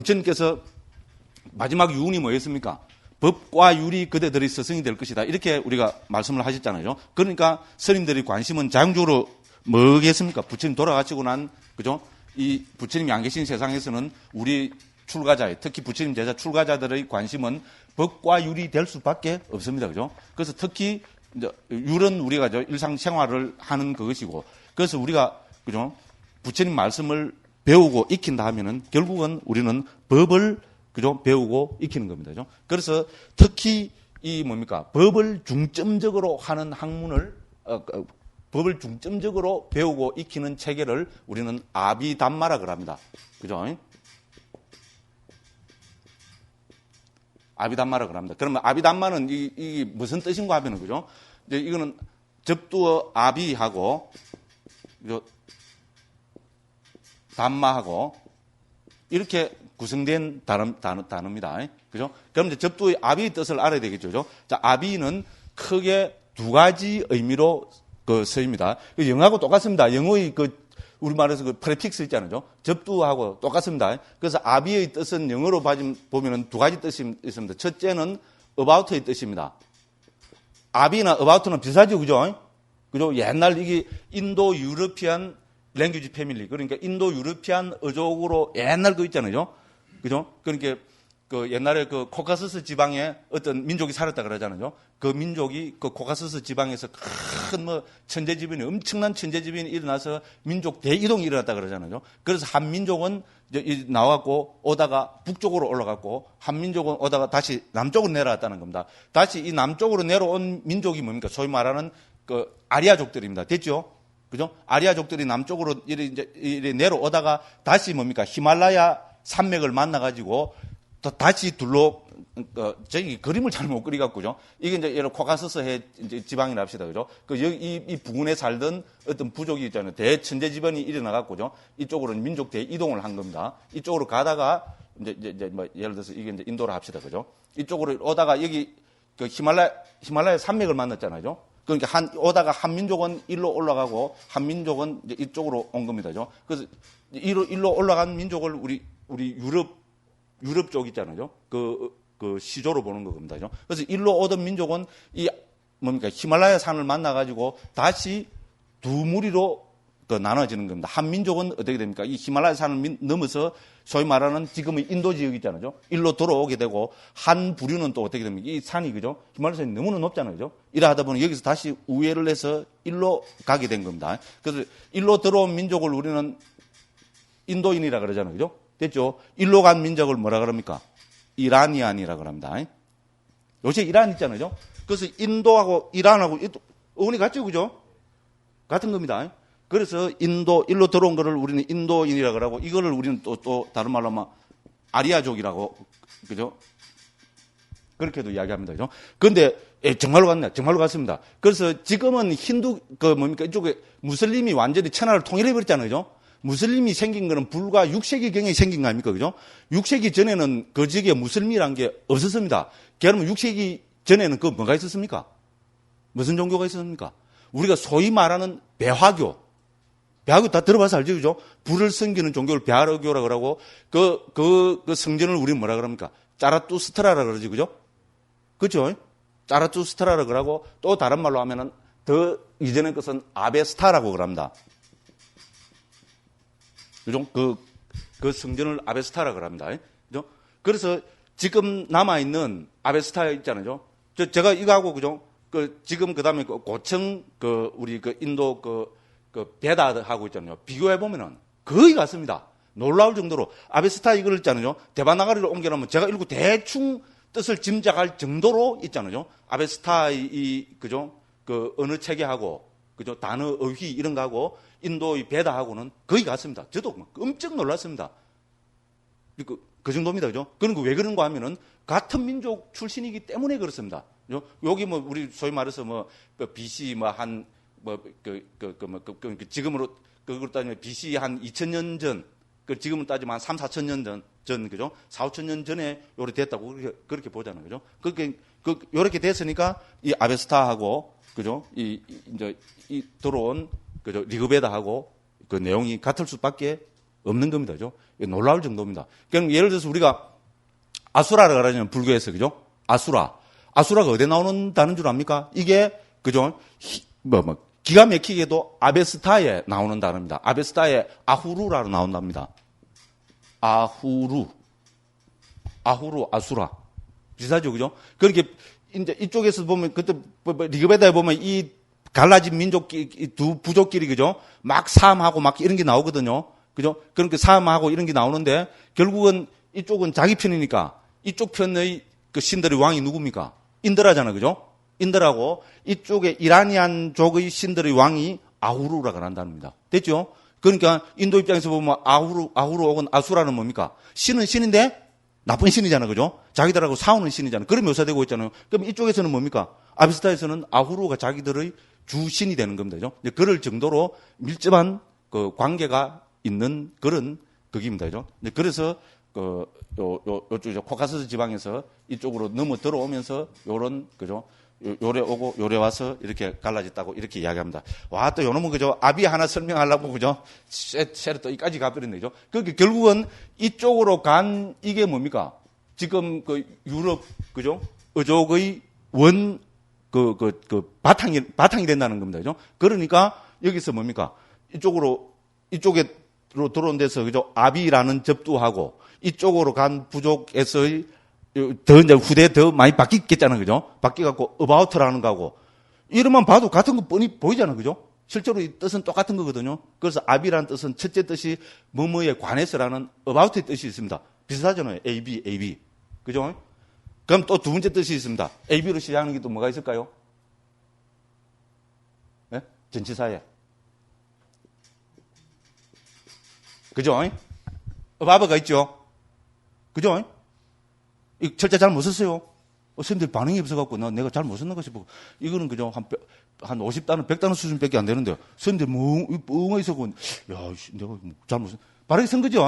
부처님께서 마지막 유언이 뭐였습니까? 법과 율이 그대들의 스승이 될 것이다. 이렇게 우리가 말씀을 하셨잖아요. 그러니까 스님들의 관심은 자연적으로 뭐겠습니까? 부처님 돌아가시고 난, 그죠? 이 부처님이 안 계신 세상에서는 우리 출가자, 특히 부처님 제자 출가자들의 관심은 법과 율이 될 수밖에 없습니다. 그죠? 그래서 특히 이제 율은 우리가 일상생활을 하는 그것이고, 그래서 우리가, 그죠? 부처님 말씀을 배우고 익힌다 하면은 결국은 우리는 법을, 그죠? 배우고 익히는 겁니다. 그죠? 그래서 특히 이 뭡니까? 법을 중점적으로 하는 학문을, 법을 중점적으로 배우고 익히는 체계를 우리는 아비담마라고 합니다. 그죠? 아비담마라고 합니다. 그러면 아비담마는 이 무슨 뜻인가 하면은, 그죠? 이제 이거는 접두어 아비하고, 그죠? 담마하고, 이렇게 구성된 단어입니다. 그죠? 그럼 이제 접두의 아비의 뜻을 알아야 되겠죠. 그죠? 자, 아비는 크게 두 가지 의미로 쓰입니다. 영어하고 똑같습니다. 영어의 우리말에서 프레픽스 있잖아요. 접두하고 똑같습니다. 그래서 아비의 뜻은 영어로 보면은 두 가지 뜻이 있습니다. 첫째는 about의 뜻입니다. 아비나 about는 비슷하죠. 그죠? 그죠? 옛날 이게 인도 유러피안 랭귀지 패밀리, 그러니까 인도 유러피안 어족으로 옛날 거 있잖아요. 그죠? 그러니까 옛날에 코카서스 지방에 어떤 민족이 살았다 그러잖아요. 그 민족이 코카서스 지방에서 큰 천재지변이, 엄청난 천재지변이 일어나서 민족 대이동이 일어났다 그러잖아요. 그래서 한 민족은 나왔고 오다가 북쪽으로 올라갔고, 한 민족은 오다가 다시 남쪽으로 내려왔다는 겁니다. 다시 이 남쪽으로 내려온 민족이 뭡니까? 소위 말하는 아리아족들입니다. 됐죠? 그죠? 아리아족들이 남쪽으로 이래 내려오다가 다시 뭡니까? 히말라야 산맥을 만나가지고 또 다시 저기 그림을 잘 못 그리갖고죠. 이게 이제 예를 코카서스 해 지방이라 합시다. 그죠? 이 부근에 살던 어떤 부족이 있잖아요. 대천재지변이 일어나갖고죠. 이쪽으로 민족 대이동을 한 겁니다. 이쪽으로 가다가 이제 뭐 예를 들어서 이게 이제 인도라 합시다. 그죠? 이쪽으로 오다가 여기 히말라야 산맥을 만났잖아요. 그러니까 오다가 한 민족은 일로 올라가고 한 민족은 이제 이쪽으로 온 겁니다. 그래서 일로 올라간 민족을 우리 유럽 쪽 있잖아요. 그 시조로 보는 겁니다. 그래서 일로 오던 민족은 히말라야 산을 만나가지고 다시 두 무리로 나눠지는 겁니다. 한 민족은 어떻게 됩니까? 이 히말라야 산을 넘어서 소위 말하는 지금의 인도 지역 있잖아요. 일로 돌아오게 되고, 한 부류는 또 어떻게 됩니까? 이 산이, 그죠? 히말라야 산이 너무나 높잖아요. 그죠? 이래 하다 보니 여기서 다시 우회를 해서 일로 가게 된 겁니다. 그래서 일로 들어온 민족을 우리는 인도인이라 그러잖아요. 그죠? 됐죠? 일로 간 민족을 뭐라 그럽니까? 이란이안이라 합니다. 요새 이란 있잖아요. 그래서 인도하고 이란하고 어원이 같죠? 그죠? 같은 겁니다. 그래서 일로 들어온 거를 우리는 인도인이라고 하고, 이거를 우리는 또 다른 말로 하면 아리아족이라고, 그죠? 그렇게도 이야기합니다. 그죠? 근데, 정말로 같네. 정말로 같습니다. 그래서 지금은 이쪽에 무슬림이 완전히 천하를 통일해버렸잖아요. 그죠? 무슬림이 생긴 거는 불과 6세기경에 생긴 거 아닙니까? 그죠? 6세기 전에는 그 지역에 무슬림이란 게 없었습니다. 그러면 6세기 전에는 뭐가 있었습니까? 무슨 종교가 있었습니까? 우리가 소위 말하는 배화교 다 들어봐서 알죠? 그죠? 불을 섬기는 종교를 배화교라고 하고, 그 성전을 우리 뭐라 그럽니까? 짜라투스트라라고 그러지, 그죠? 그죠? 짜라투스트라라고 하고, 또 다른 말로 하면은, 더 이전의 것은 아베스타라고 그럽니다. 그죠? 그 성전을 아베스타라고 합니다. 그죠? 그래서 지금 남아있는 아베스타 있잖아요. 제가 이거하고, 그죠? 지금 그 다음에 고청, 우리 인도 베다하고 있잖아요. 비교해보면은 거의 같습니다. 놀라울 정도로. 아베스타 이걸 있잖아요. 대바나가리로 옮겨놓으면 제가 읽고 대충 뜻을 짐작할 정도로 있잖아요. 아베스타의, 그죠? 언어 체계하고, 그죠? 단어 어휘 이런 거하고, 인도의 베다하고는 거의 같습니다. 저도 엄청 놀랐습니다. 그 정도입니다. 그죠? 그런 거 왜 그런가 하면은 같은 민족 출신이기 때문에 그렇습니다. 여기 우리 소위 말해서 BC 지금으로 그걸 따지면 BC 한 2000년 전, 지금은 따지면 한 3, 4천년 전, 그죠? 4, 5천년 전에 요렇게 됐다고 그렇게 보잖아요. 그죠? 요렇게 됐으니까 이 아베스타하고, 그죠? 이제 들어온, 그죠? 리그베다하고 그 내용이 같을 수밖에 없는 겁니다. 그죠? 놀라울 정도입니다. 그럼 예를 들어서 우리가 아수라라고 하잖아요. 불교에서. 그죠? 아수라가 어디에 나오는다는 줄 압니까? 이게, 그죠? 기가 막히게도 아베스타에 나오는 단어입니다. 아베스타에 아후루라로 나온답니다. 아후루, 아수라. 비슷하죠, 그죠? 그렇게, 이제 이쪽에서 보면, 그때, 리그베다에 보면 이 갈라진 민족끼리, 두 부족끼리, 그죠? 막 싸움하고 막 이런 게 나오거든요. 그죠? 그렇게 싸움하고 이런 게 나오는데, 결국은 이쪽은 자기 편이니까, 이쪽 편의 그 신들의 왕이 누굽니까? 인드라잖아, 그죠? 인드라고, 이쪽에 이라니안족의 신들의 왕이 아후루라고 한답니다. 됐죠? 그러니까 인도 입장에서 보면 아후루 혹은 아수라는 뭡니까? 신은 신인데 나쁜 신이잖아, 그죠? 자기들하고 싸우는 신이잖아. 그런 묘사되고 있잖아요. 그럼 이쪽에서는 뭡니까? 아비스타에서는 아후루가 자기들의 주신이 되는 겁니다, 그죠? 그럴 정도로 밀접한 그 관계가 있는 그런 극입니다, 그죠? 그래서 요쪽 코카서스 지방에서 이쪽으로 넘어 들어오면서 요런, 그죠? 요래 오고 요래 와서 이렇게 갈라졌다고 이렇게 이야기합니다. 와, 또 요놈은 그죠? 아비 하나 설명하려고 그죠? 쉐를 또 이까지 가버렸네, 그죠? 그러니까 결국은 이쪽으로 간 이게 뭡니까? 지금 그 유럽, 그죠? 어족의 바탕이 된다는 겁니다, 그죠? 그러니까 여기서 뭡니까? 이쪽에 들어온 데서, 그죠? 아비라는 접두하고 이쪽으로 간 부족에서의 더 이제 후대 더 많이 바뀌겠잖아요, 그죠? 바뀌갖고 about라는 거하고 이름만 봐도 같은 거 뻔히 보이잖아요, 그죠? 실제로 이 뜻은 똑같은 거거든요. 그래서 아비라는 뜻은 첫째 뜻이 뭐뭐에 관해서라는 about의 뜻이 있습니다. 비슷하잖아요, AB, 그죠? 그럼 또 두 번째 뜻이 있습니다. AB로 시작하는 게 또 뭐가 있을까요? 네? 전치사에, 그죠? about가 있죠, 그죠? 이 철자 잘 못 썼어요. 선생님들 반응이 없어갖고, 내가 잘 못 썼는 거 싶어. 이거는 그죠? 한 50단어, 100단어 수준밖에 안 되는데, 선생님들 멍하게 있어갖고, 야, 내가 잘 못 썼, 바르게 쓴 거죠?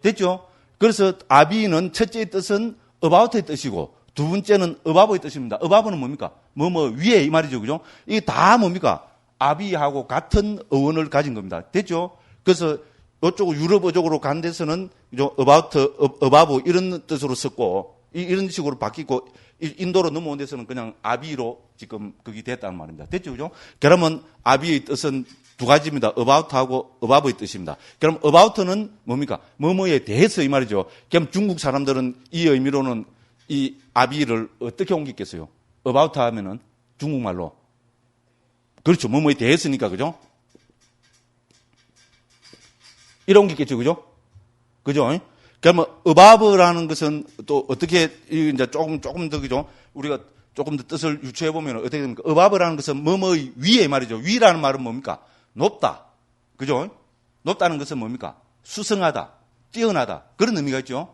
됐죠? 그래서 아비는 첫째의 뜻은 about의 뜻이고, 두 번째는 abov의 뜻입니다. above는 뭡니까? 위에 이 말이죠. 그죠? 이게 다 뭡니까? 아비하고 같은 어원을 가진 겁니다. 됐죠? 그래서 이쪽 유럽 어족으로 간 데서는 about, above 이런 뜻으로 썼고 이런 식으로 바뀌고 인도로 넘어온 데서는 그냥 아비로 지금 그게 됐다는 말입니다. 됐죠, 그죠? 그러면 아비의 뜻은 두 가지입니다. about하고 above의 뜻입니다. 그럼 about는 뭡니까? 뭐뭐에 대해서 이 말이죠. 그럼 중국 사람들은 이 의미로는 이 아비를 어떻게 옮겼겠어요? about 하면은 중국말로 그렇죠. 뭐뭐에 대해서니까, 그죠? 이런 게 있겠죠, 그죠? 그죠? 그러면, above라는 것은 또 어떻게, 이제 조금 더, 그죠? 우리가 조금 더 뜻을 유추해보면 어떻게 됩니까? above라는 것은 뭐뭐의 위에 말이죠. 위라는 말은 뭡니까? 높다. 그죠? 높다는 것은 뭡니까? 수성하다. 뛰어나다. 그런 의미가 있죠?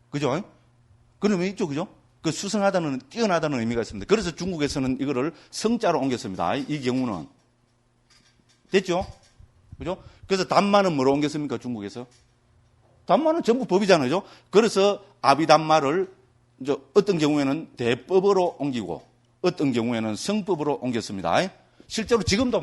그죠? 그런 의미 있죠, 그죠? 그 수성하다는, 뛰어나다는 의미가 있습니다. 그래서 중국에서는 이거를 성자로 옮겼습니다. 이 경우는. 됐죠? 그죠? 그래서 단마는 뭐로 옮겼습니까? 중국에서? 단마는 전부 법이잖아요. 그래서 아비단마를 이제 어떤 경우에는 대법으로 옮기고 어떤 경우에는 성법으로 옮겼습니다. 실제로 지금도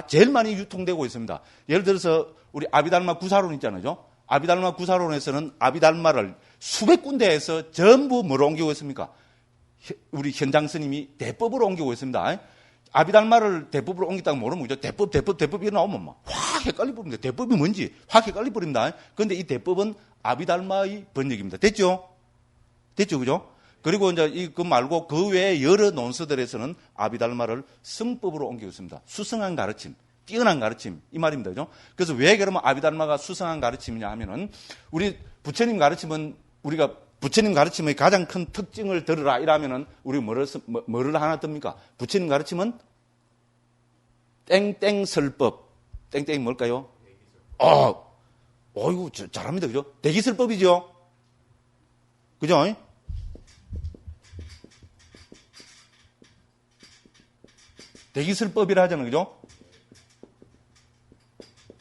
제일 많이 유통되고 있습니다. 예를 들어서 우리 아비달마 구사론 있잖아요. 아비달마 구사론에서는 아비달마를 수백 군데에서 전부 뭐로 옮기고 있습니까? 우리 현장 스님이 대법으로 옮기고 있습니다. 아비달마를 대법으로 옮겼다고 모르면 그죠? 대법 이렇게 나오면 확 헷갈려버립니다. 대법이 뭔지 확 헷갈려버립니다. 그런데 이 대법은 아비달마의 번역입니다. 됐죠? 됐죠, 그죠? 그리고 이제 그 말고 그 외에 여러 논서들에서는 아비달마를 성법으로 옮기고 있습니다. 수성한 가르침, 뛰어난 가르침 이 말입니다, 그죠? 그래서 왜 그러면 아비달마가 수성한 가르침이냐 하면은 우리 부처님 가르침은 우리가 부처님 가르침의 가장 큰 특징을 들으라 이러면은 우리 뭐를 하나 듭니까? 부처님 가르침은 땡땡설법. 땡땡이 뭘까요? 어이구 잘합니다, 그죠? 대기설법이죠. 그죠? 대기설법이라 하잖아요, 그죠?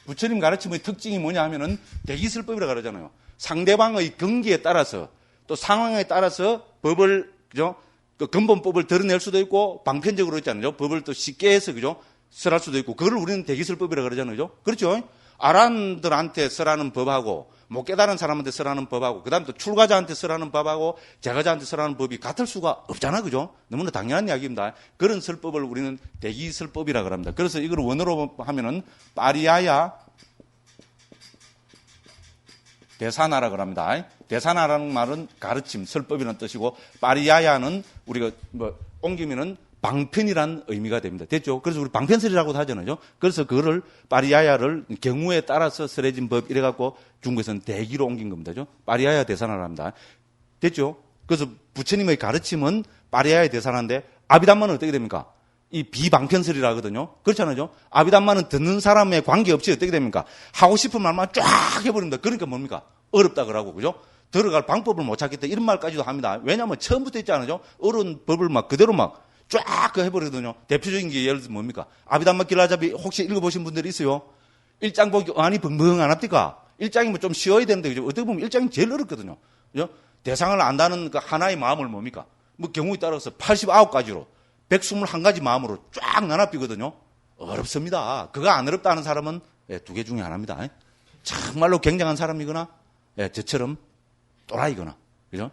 부처님 가르침의 특징이 뭐냐 하면은 대기설법이라 그러잖아요. 상대방의 경기에 따라서 또 상황에 따라서 법을, 그죠? 그 근본법을 드러낼 수도 있고 방편적으로 있잖아요. 법을 또 쉽게 해서, 그죠? 설할 수도 있고 그걸 우리는 대기설법이라 그러잖아요. 그죠? 그렇죠? 아란들한테 쓰라는 법하고 못 깨달은 사람한테 쓰라는 법하고 그다음에 또 출가자한테 쓰라는 법하고 제가자한테 쓰라는 법이 같을 수가 없잖아. 그죠? 너무나 당연한 이야기입니다. 그런 설법을 우리는 대기설법이라고 합니다. 그래서 이걸 원어로 하면은 파리야야 대사나라고 합니다. 대사나라는 말은 가르침, 설법이라는 뜻이고 파리야야는 우리가 뭐 옮기면은 방편이란 의미가 됩니다. 됐죠? 그래서 우리 방편설이라고도 하잖아요. 그래서 그거를 파리야야를 경우에 따라서 설해진 법 이래갖고 중국에서는 대기로 옮긴 겁니다. 파리야야 대사나랍니다. 됐죠? 그래서 부처님의 가르침은 파리야야 대사나인데 아비담마는 어떻게 됩니까? 이 비방편설이라 하거든요. 그렇잖아요. 아비담마는 듣는 사람에 관계없이 어떻게 됩니까? 하고 싶은 말만 쫙 해버립니다. 그러니까 뭡니까? 어렵다 그러고, 그죠? 들어갈 방법을 못 찾겠다. 이런 말까지도 합니다. 왜냐하면 처음부터 있잖아요. 어려운 법을 막 그대로 막 쫙 해버리거든요. 대표적인 게 예를 들면 뭡니까? 아비담마 길라잡이 혹시 읽어보신 분들이 있어요? 1장 보기 아니 벙벙 안 합니까? 1장이면 좀 쉬어야 되는데, 그죠? 어떻게 보면 1장이 제일 어렵거든요. 그죠? 대상을 안다는 그 하나의 마음을 뭡니까? 뭐 경우에 따라서 89가지로 121가지 마음으로 쫙 나눠비거든요. 어렵습니다. 그거 안 어렵다는 사람은 두 개 중에 하나입니다. 정말로 굉장한 사람이거나 저처럼 또라이거나. 그죠?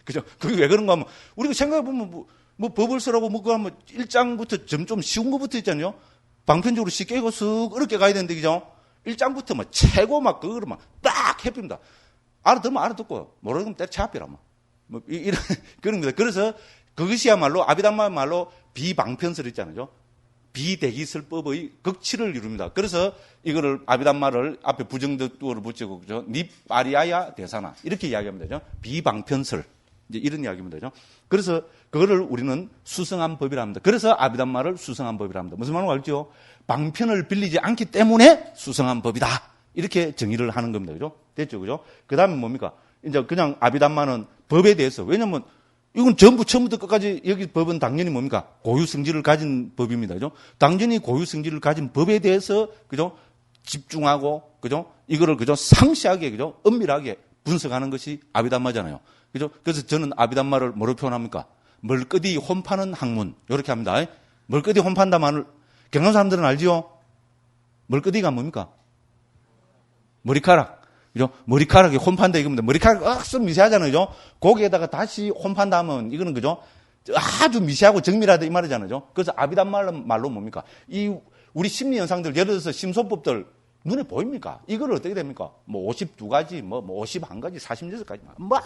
그죠? 그게 왜 그런가 하면 우리가 생각해보면 뭐 법을 쓰라고 뭐 그거 하면 1장부터 좀 쉬운 거부터 있잖아요. 방편적으로 쉽게 이거 쓱 어렵게 가야 되는데, 그죠? 1장부터 막 최고 막 그거를 막 딱 해봅니다. 알아듣으면 알아듣고 모르면 때려 앞이라 뭐 이런 그런 겁니다. 그래서 그것이야말로 아비담마 말로 비방편설 있잖아요. 비대기설법의 극치를 이룹니다. 그래서 이거를 아비담마를 앞에 부정덕도를 붙이고 그죠? 니파리야야 대사나 이렇게 이야기하면 되죠. 비방편설 이제 이런 이야기입니다. 그죠? 그래서 그거를 우리는 수성한 법이라 합니다. 그래서 아비담마를 수성한 법이라 합니다. 무슨 말인지 알죠? 방편을 빌리지 않기 때문에 수성한 법이다. 이렇게 정의를 하는 겁니다. 그죠? 됐죠? 그죠? 그 다음에 뭡니까? 이제 그냥 아비담마는 법에 대해서, 왜냐면 이건 전부 처음부터 끝까지 여기 법은 당연히 뭡니까? 고유성질을 가진 법입니다. 그죠? 당연히 고유성질을 가진 법에 대해서, 그죠? 집중하고, 그죠? 이거를, 그죠? 상세하게, 그죠? 엄밀하게 분석하는 것이 아비담마잖아요. 그죠? 그래서 저는 아비담마를 뭐로 표현합니까? 멀거디 혼파는 학문. 이렇게 합니다. 멀거디 혼판다 말을, 경남 사람들은 알지요? 멀거디가 뭡니까? 머리카락. 그죠? 머리카락이 혼판다 이겁니다. 머리카락이 억수 미세하잖아요. 그죠? 거기에다가 다시 혼판다 하면 이거는 그죠? 아주 미세하고 정밀하다 이 말이잖아요. 그래서 아비담마 말로 뭡니까? 이 우리 심리 현상들, 예를 들어서 심소법들 눈에 보입니까? 이걸 어떻게 됩니까? 뭐 52가지, 뭐 51가지, 46가지 막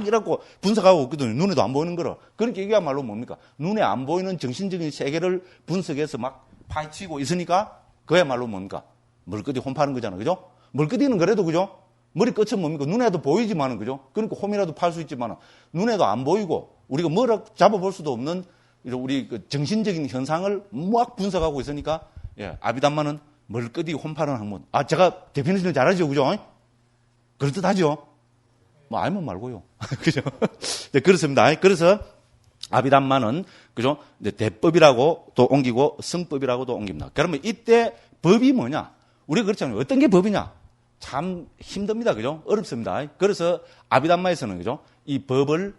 이라고 분석하고 있거든요. 눈에도 안 보이는 거로. 그러니까 이게야말로 뭡니까? 눈에 안 보이는 정신적인 세계를 분석해서 막 파헤치고 있으니까 그야말로 뭡니까? 멀거디 혼파는 거잖아요. 그죠? 멀거디는 그래도 그죠? 머리 끝은 뭡니까? 눈에도 보이지만은 그죠? 그러니까 홈이라도 팔 수 있지만은 눈에도 안 보이고 우리가 뭐라 잡아볼 수도 없는 우리 그 정신적인 현상을 막 분석하고 있으니까 아비담마는 멀거디 혼파는 학문. 제가 대표님은 잘하죠, 그죠? 그럴듯하죠? 뭐 알면 말고요. 그죠? 네, 그렇습니다. 그래서 아비담마는 그죠? 대법이라고 또 옮기고 성법이라고도 옮깁니다. 그러면 이때 법이 뭐냐? 우리가 그렇잖아요. 어떤 게 법이냐? 참 힘듭니다. 그죠? 어렵습니다. 그래서 아비담마에서는 그죠? 이 법을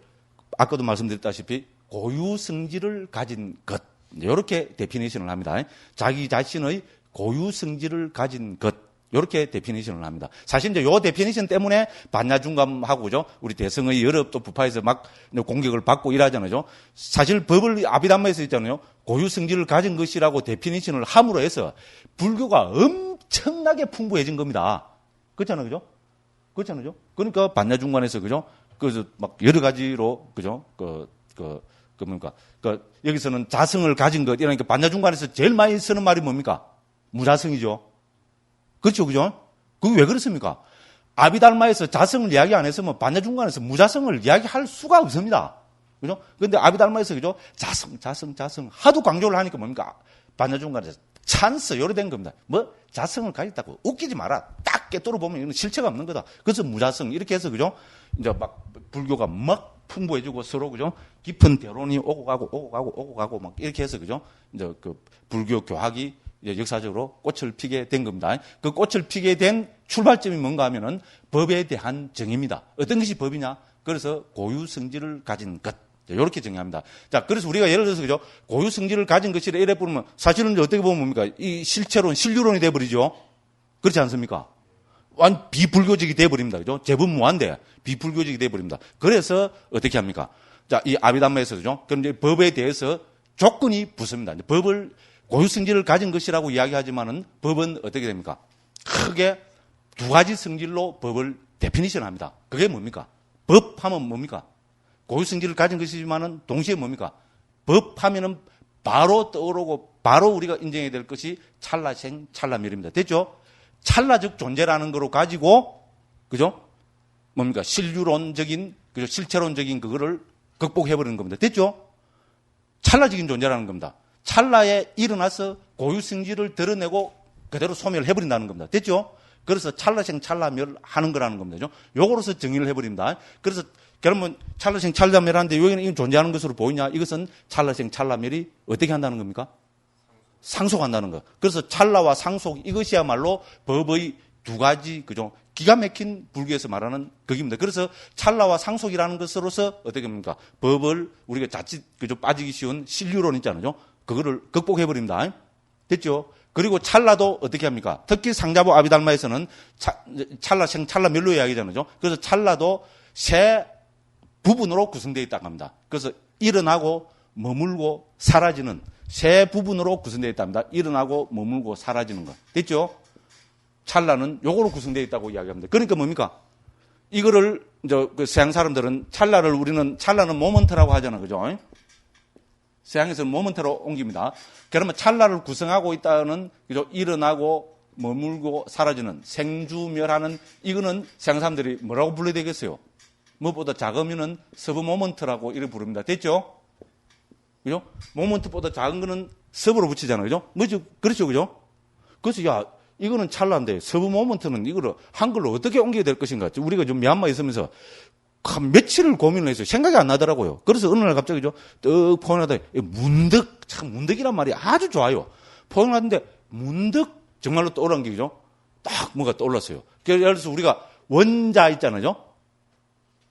아까도 말씀드렸다시피 고유 성질을 가진 것. 이렇게 데피니션을 합니다. 자기 자신의 고유 성질을 가진 것. 이렇게 데피니션을 합니다. 사실 이제 요 데피니션 때문에 반야중감하고 그죠? 우리 대성의 여러 또 부파에서 막 공격을 받고 이러잖아요. 사실 법을 아비담마에서 있잖아요. 고유 성질을 가진 것이라고 데피니션을 함으로 해서 불교가 엄청나게 풍부해진 겁니다. 그렇잖아요, 그죠? 그렇잖아요. 그러니까 반야중간에서 그죠? 그래서 막 여러 가지로 그죠? 뭡니까? 여기서는 자성을 가진 것 이러니까 반야중간에서 제일 많이 쓰는 말이 뭡니까? 무자성이죠. 그렇죠, 그죠? 그게 왜 그렇습니까? 아비달마에서 자성을 이야기 안 했으면 반야중간에서 무자성을 이야기할 수가 없습니다. 그죠? 근데 아비달마에서 그죠? 자성 하도 강조를 하니까 뭡니까? 반야중간에서 찬스 요래된 겁니다. 뭐 자성을 가졌다고 웃기지 마라. 딱 깨뚫어 보면 이건 실체가 없는 거다. 그래서 무자성 이렇게 해서 그죠? 이제 막 불교가 막 풍부해지고 서로 그죠? 깊은 대론이 오고 가고 막 이렇게 해서 그죠? 이제 그 불교 교학이 이제 역사적으로 꽃을 피게 된 겁니다. 그 꽃을 피게 된 출발점이 뭔가 하면은 법에 대한 정의입니다. 어떤 것이 법이냐? 그래서 고유 성질을 가진 것. 이렇게 정의합니다. 자, 그래서 우리가 예를 들어서 그죠? 고유 성질을 가진 것이라 이래 보면 사실은 어떻게 보면 뭡니까? 이 실체론, 신류론이 돼버리죠. 그렇지 않습니까? 완 비불교적이 돼버립니다. 그죠? 재분무한데 비불교적이 돼버립니다. 그래서 어떻게 합니까? 자, 이 아비담마에서죠. 그럼 이제 법에 대해서 조건이 붙습니다. 법을 고유 성질을 가진 것이라고 이야기하지만은 법은 어떻게 됩니까? 크게 두 가지 성질로 법을 데피니션 합니다. 그게 뭡니까? 법하면 뭡니까? 고유 성질을 가진 것이지만은 동시에 뭡니까? 법하면은 바로 떠오르고 바로 우리가 인정해야 될 것이 찰나생, 찰나멸입니다. 됐죠? 찰나적 존재라는 거로 가지고, 그죠? 뭡니까? 신류론적인, 그죠? 실체론적인 그거를 극복해버리는 겁니다. 됐죠? 찰나적인 존재라는 겁니다. 찰나에 일어나서 고유 성질을 드러내고 그대로 소멸해버린다는 겁니다. 됐죠? 그래서 찰나생, 찰나멸 하는 거라는 겁니다. 요거로서 정의를 해버립니다. 그래서 그러면 찰나생, 찰나멸하는데 여기는 이건 존재하는 것으로 보이냐? 이것은 찰나생, 찰나멸이 어떻게 한다는 겁니까? 상속한다는 거. 그래서 찰나와 상속 이것이야말로 법의 두 가지 그죠? 기가 막힌 불교에서 말하는 그입니다. 그래서 찰나와 상속이라는 것으로서 어떻게 합니까? 법을 우리가 자칫 그죠? 빠지기 쉬운 신류론 있잖아요. 그거를 극복해 버립니다. 됐죠? 그리고 찰나도 어떻게 합니까? 특히 상자부 아비달마에서는 찰나생, 찰나멸로 이야기하잖아요. 그래서 찰나도 세 부분으로 구성되어 있다고 합니다. 그래서 일어나고 머물고 사라지는 세 부분으로 구성되어 있답니다. 일어나고 머물고 사라지는 것. 됐죠? 찰나는 요거로 구성되어 있다고 이야기합니다. 그러니까 뭡니까? 이거를 그 서양 사람들은 찰나는 모먼트라고 하잖아요. 그죠? 서양에서는 모먼트로 옮깁니다. 그러면 찰나를 구성하고 있다는 그죠? 일어나고 머물고 사라지는 생주멸하는 이거는 서양 사람들이 뭐라고 불러야 되겠어요? 무엇보다 작으면은 서브 모먼트라고 이렇게 부릅니다. 됐죠? 그죠? 모먼트보다 작은 거는 서브로 붙이잖아요. 그죠? 뭐죠? 그렇죠. 그죠? 그래서 야, 이거는 찰나인데 서브 모먼트는 이거를 한글로 어떻게 옮겨야 될 것인가? 우리가 좀 미얀마에 있으면서 한 며칠을 고민을 했어요. 생각이 안 나더라고요. 그래서 어느 날 갑자기 떡 포용하다 문득, 참 문득이란 말이 아주 좋아요. 포용하는데 문득 정말로 떠오른 게 그죠? 딱 뭐가 떠올랐어요. 예를 들어서 우리가 원자 있잖아요.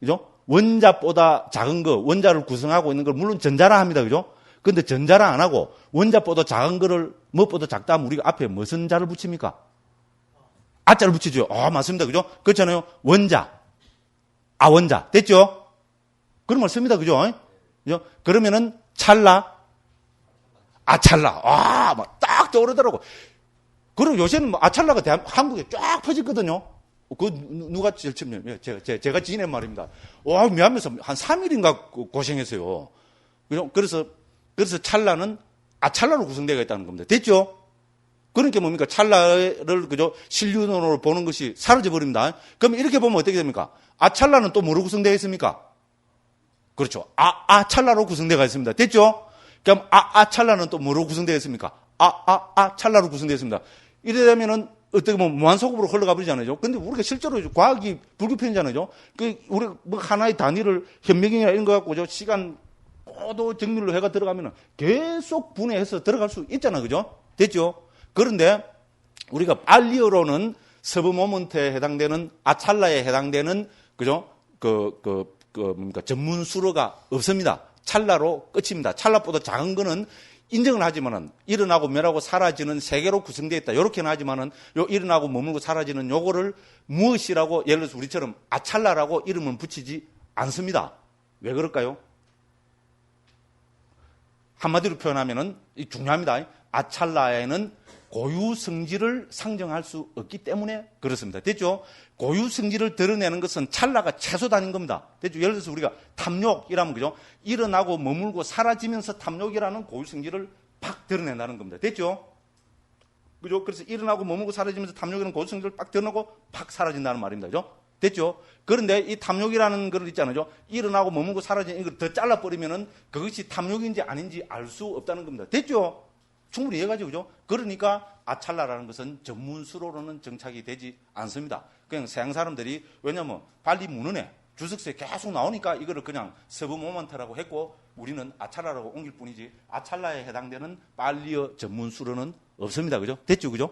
그죠? 원자보다 작은 거, 원자를 구성하고 있는 걸 물론 전자라 합니다. 그죠? 근데 전자라 안 하고 원자보다 작은 거를 무엇보다 작다 하면 우리가 앞에 무슨 자를 붙입니까? 아자를 붙이죠. 맞습니다. 그죠? 그렇잖아요. 원자. 원자. 됐죠? 그런 말 씁니다. 그죠? 그죠? 그러면은 찰나. 찰나. 딱 떠오르더라고. 그리고 요새는 찰나가 한국에 쫙 퍼졌거든요. 누가 제일 처음, 제가 지낸 말입니다. 미안해서 한 3일인가 고생했어요. 그래서 찰나는, 찰나로 구성되어 있다는 겁니다. 됐죠? 그러니까 뭡니까? 찰나를, 그죠? 신륜으로 보는 것이 사라져버립니다. 그럼 이렇게 보면 어떻게 됩니까? 찰나는 또 뭐로 구성되어 있습니까? 그렇죠. 찰나로 구성되어 있습니다. 됐죠? 그럼 찰나는 또 뭐로 구성되어 있습니까? 찰나로 구성되어 있습니다. 이래 되면은 어떻게 보면 무한소급으로 흘러가 버리잖아요. 근데 우리가 실제로 과학이 불교편이잖아요. 우리가 뭐 하나의 단위를 현미경이나 이런 거 갖고 시간 모두 정밀로 해가 들어가면은 계속 분해해서 들어갈 수 있잖아. 그죠? 됐죠? 그런데 우리가 알리어로는 서브 모먼트에 해당되는 찰나에 해당되는 그죠? 뭡니까? 전문 수로가 없습니다. 찰나로 끝입니다. 찰나보다 작은 거는 인정을 하지만은 일어나고 멸하고 사라지는 세 개로 구성되어 있다. 이렇게는 하지만은 일어나고 머물고 사라지는 요거를 무엇이라고 예를 들어서 우리처럼 찰나라고 이름을 붙이지 않습니다. 왜 그럴까요? 한마디로 표현하면은 중요합니다. 찰나에는 고유 성질을 상정할 수 없기 때문에 그렇습니다. 됐죠? 고유 성질을 드러내는 것은 찰나가 최소 단위인 겁니다. 됐죠? 예를 들어서 우리가 탐욕이라면 그죠? 일어나고 머물고 사라지면서 탐욕이라는 고유 성질을 팍 드러낸다는 겁니다. 됐죠? 그죠? 그래서 일어나고 머물고 사라지면서 탐욕이라는 고유 성질을 팍 드러내고 팍 사라진다는 말입니다. 그죠? 됐죠? 그런데 이 탐욕이라는 걸 있잖아요. 일어나고 머물고 사라지는 이걸 더 잘라버리면은 그것이 탐욕인지 아닌지 알 수 없다는 겁니다. 됐죠? 충분히 이해가죠, 그죠? 그러니까 찰나라는 것은 전문수로는 정착이 되지 않습니다. 그냥 서양 사람들이 왜냐면 발리 문헌에 주석서에 계속 나오니까 이거를 그냥 서브 모먼트라고 했고 우리는 찰나라고 옮길 뿐이지 찰나에 해당되는 발리어 전문수로는 없습니다, 그죠? 됐죠, 그죠?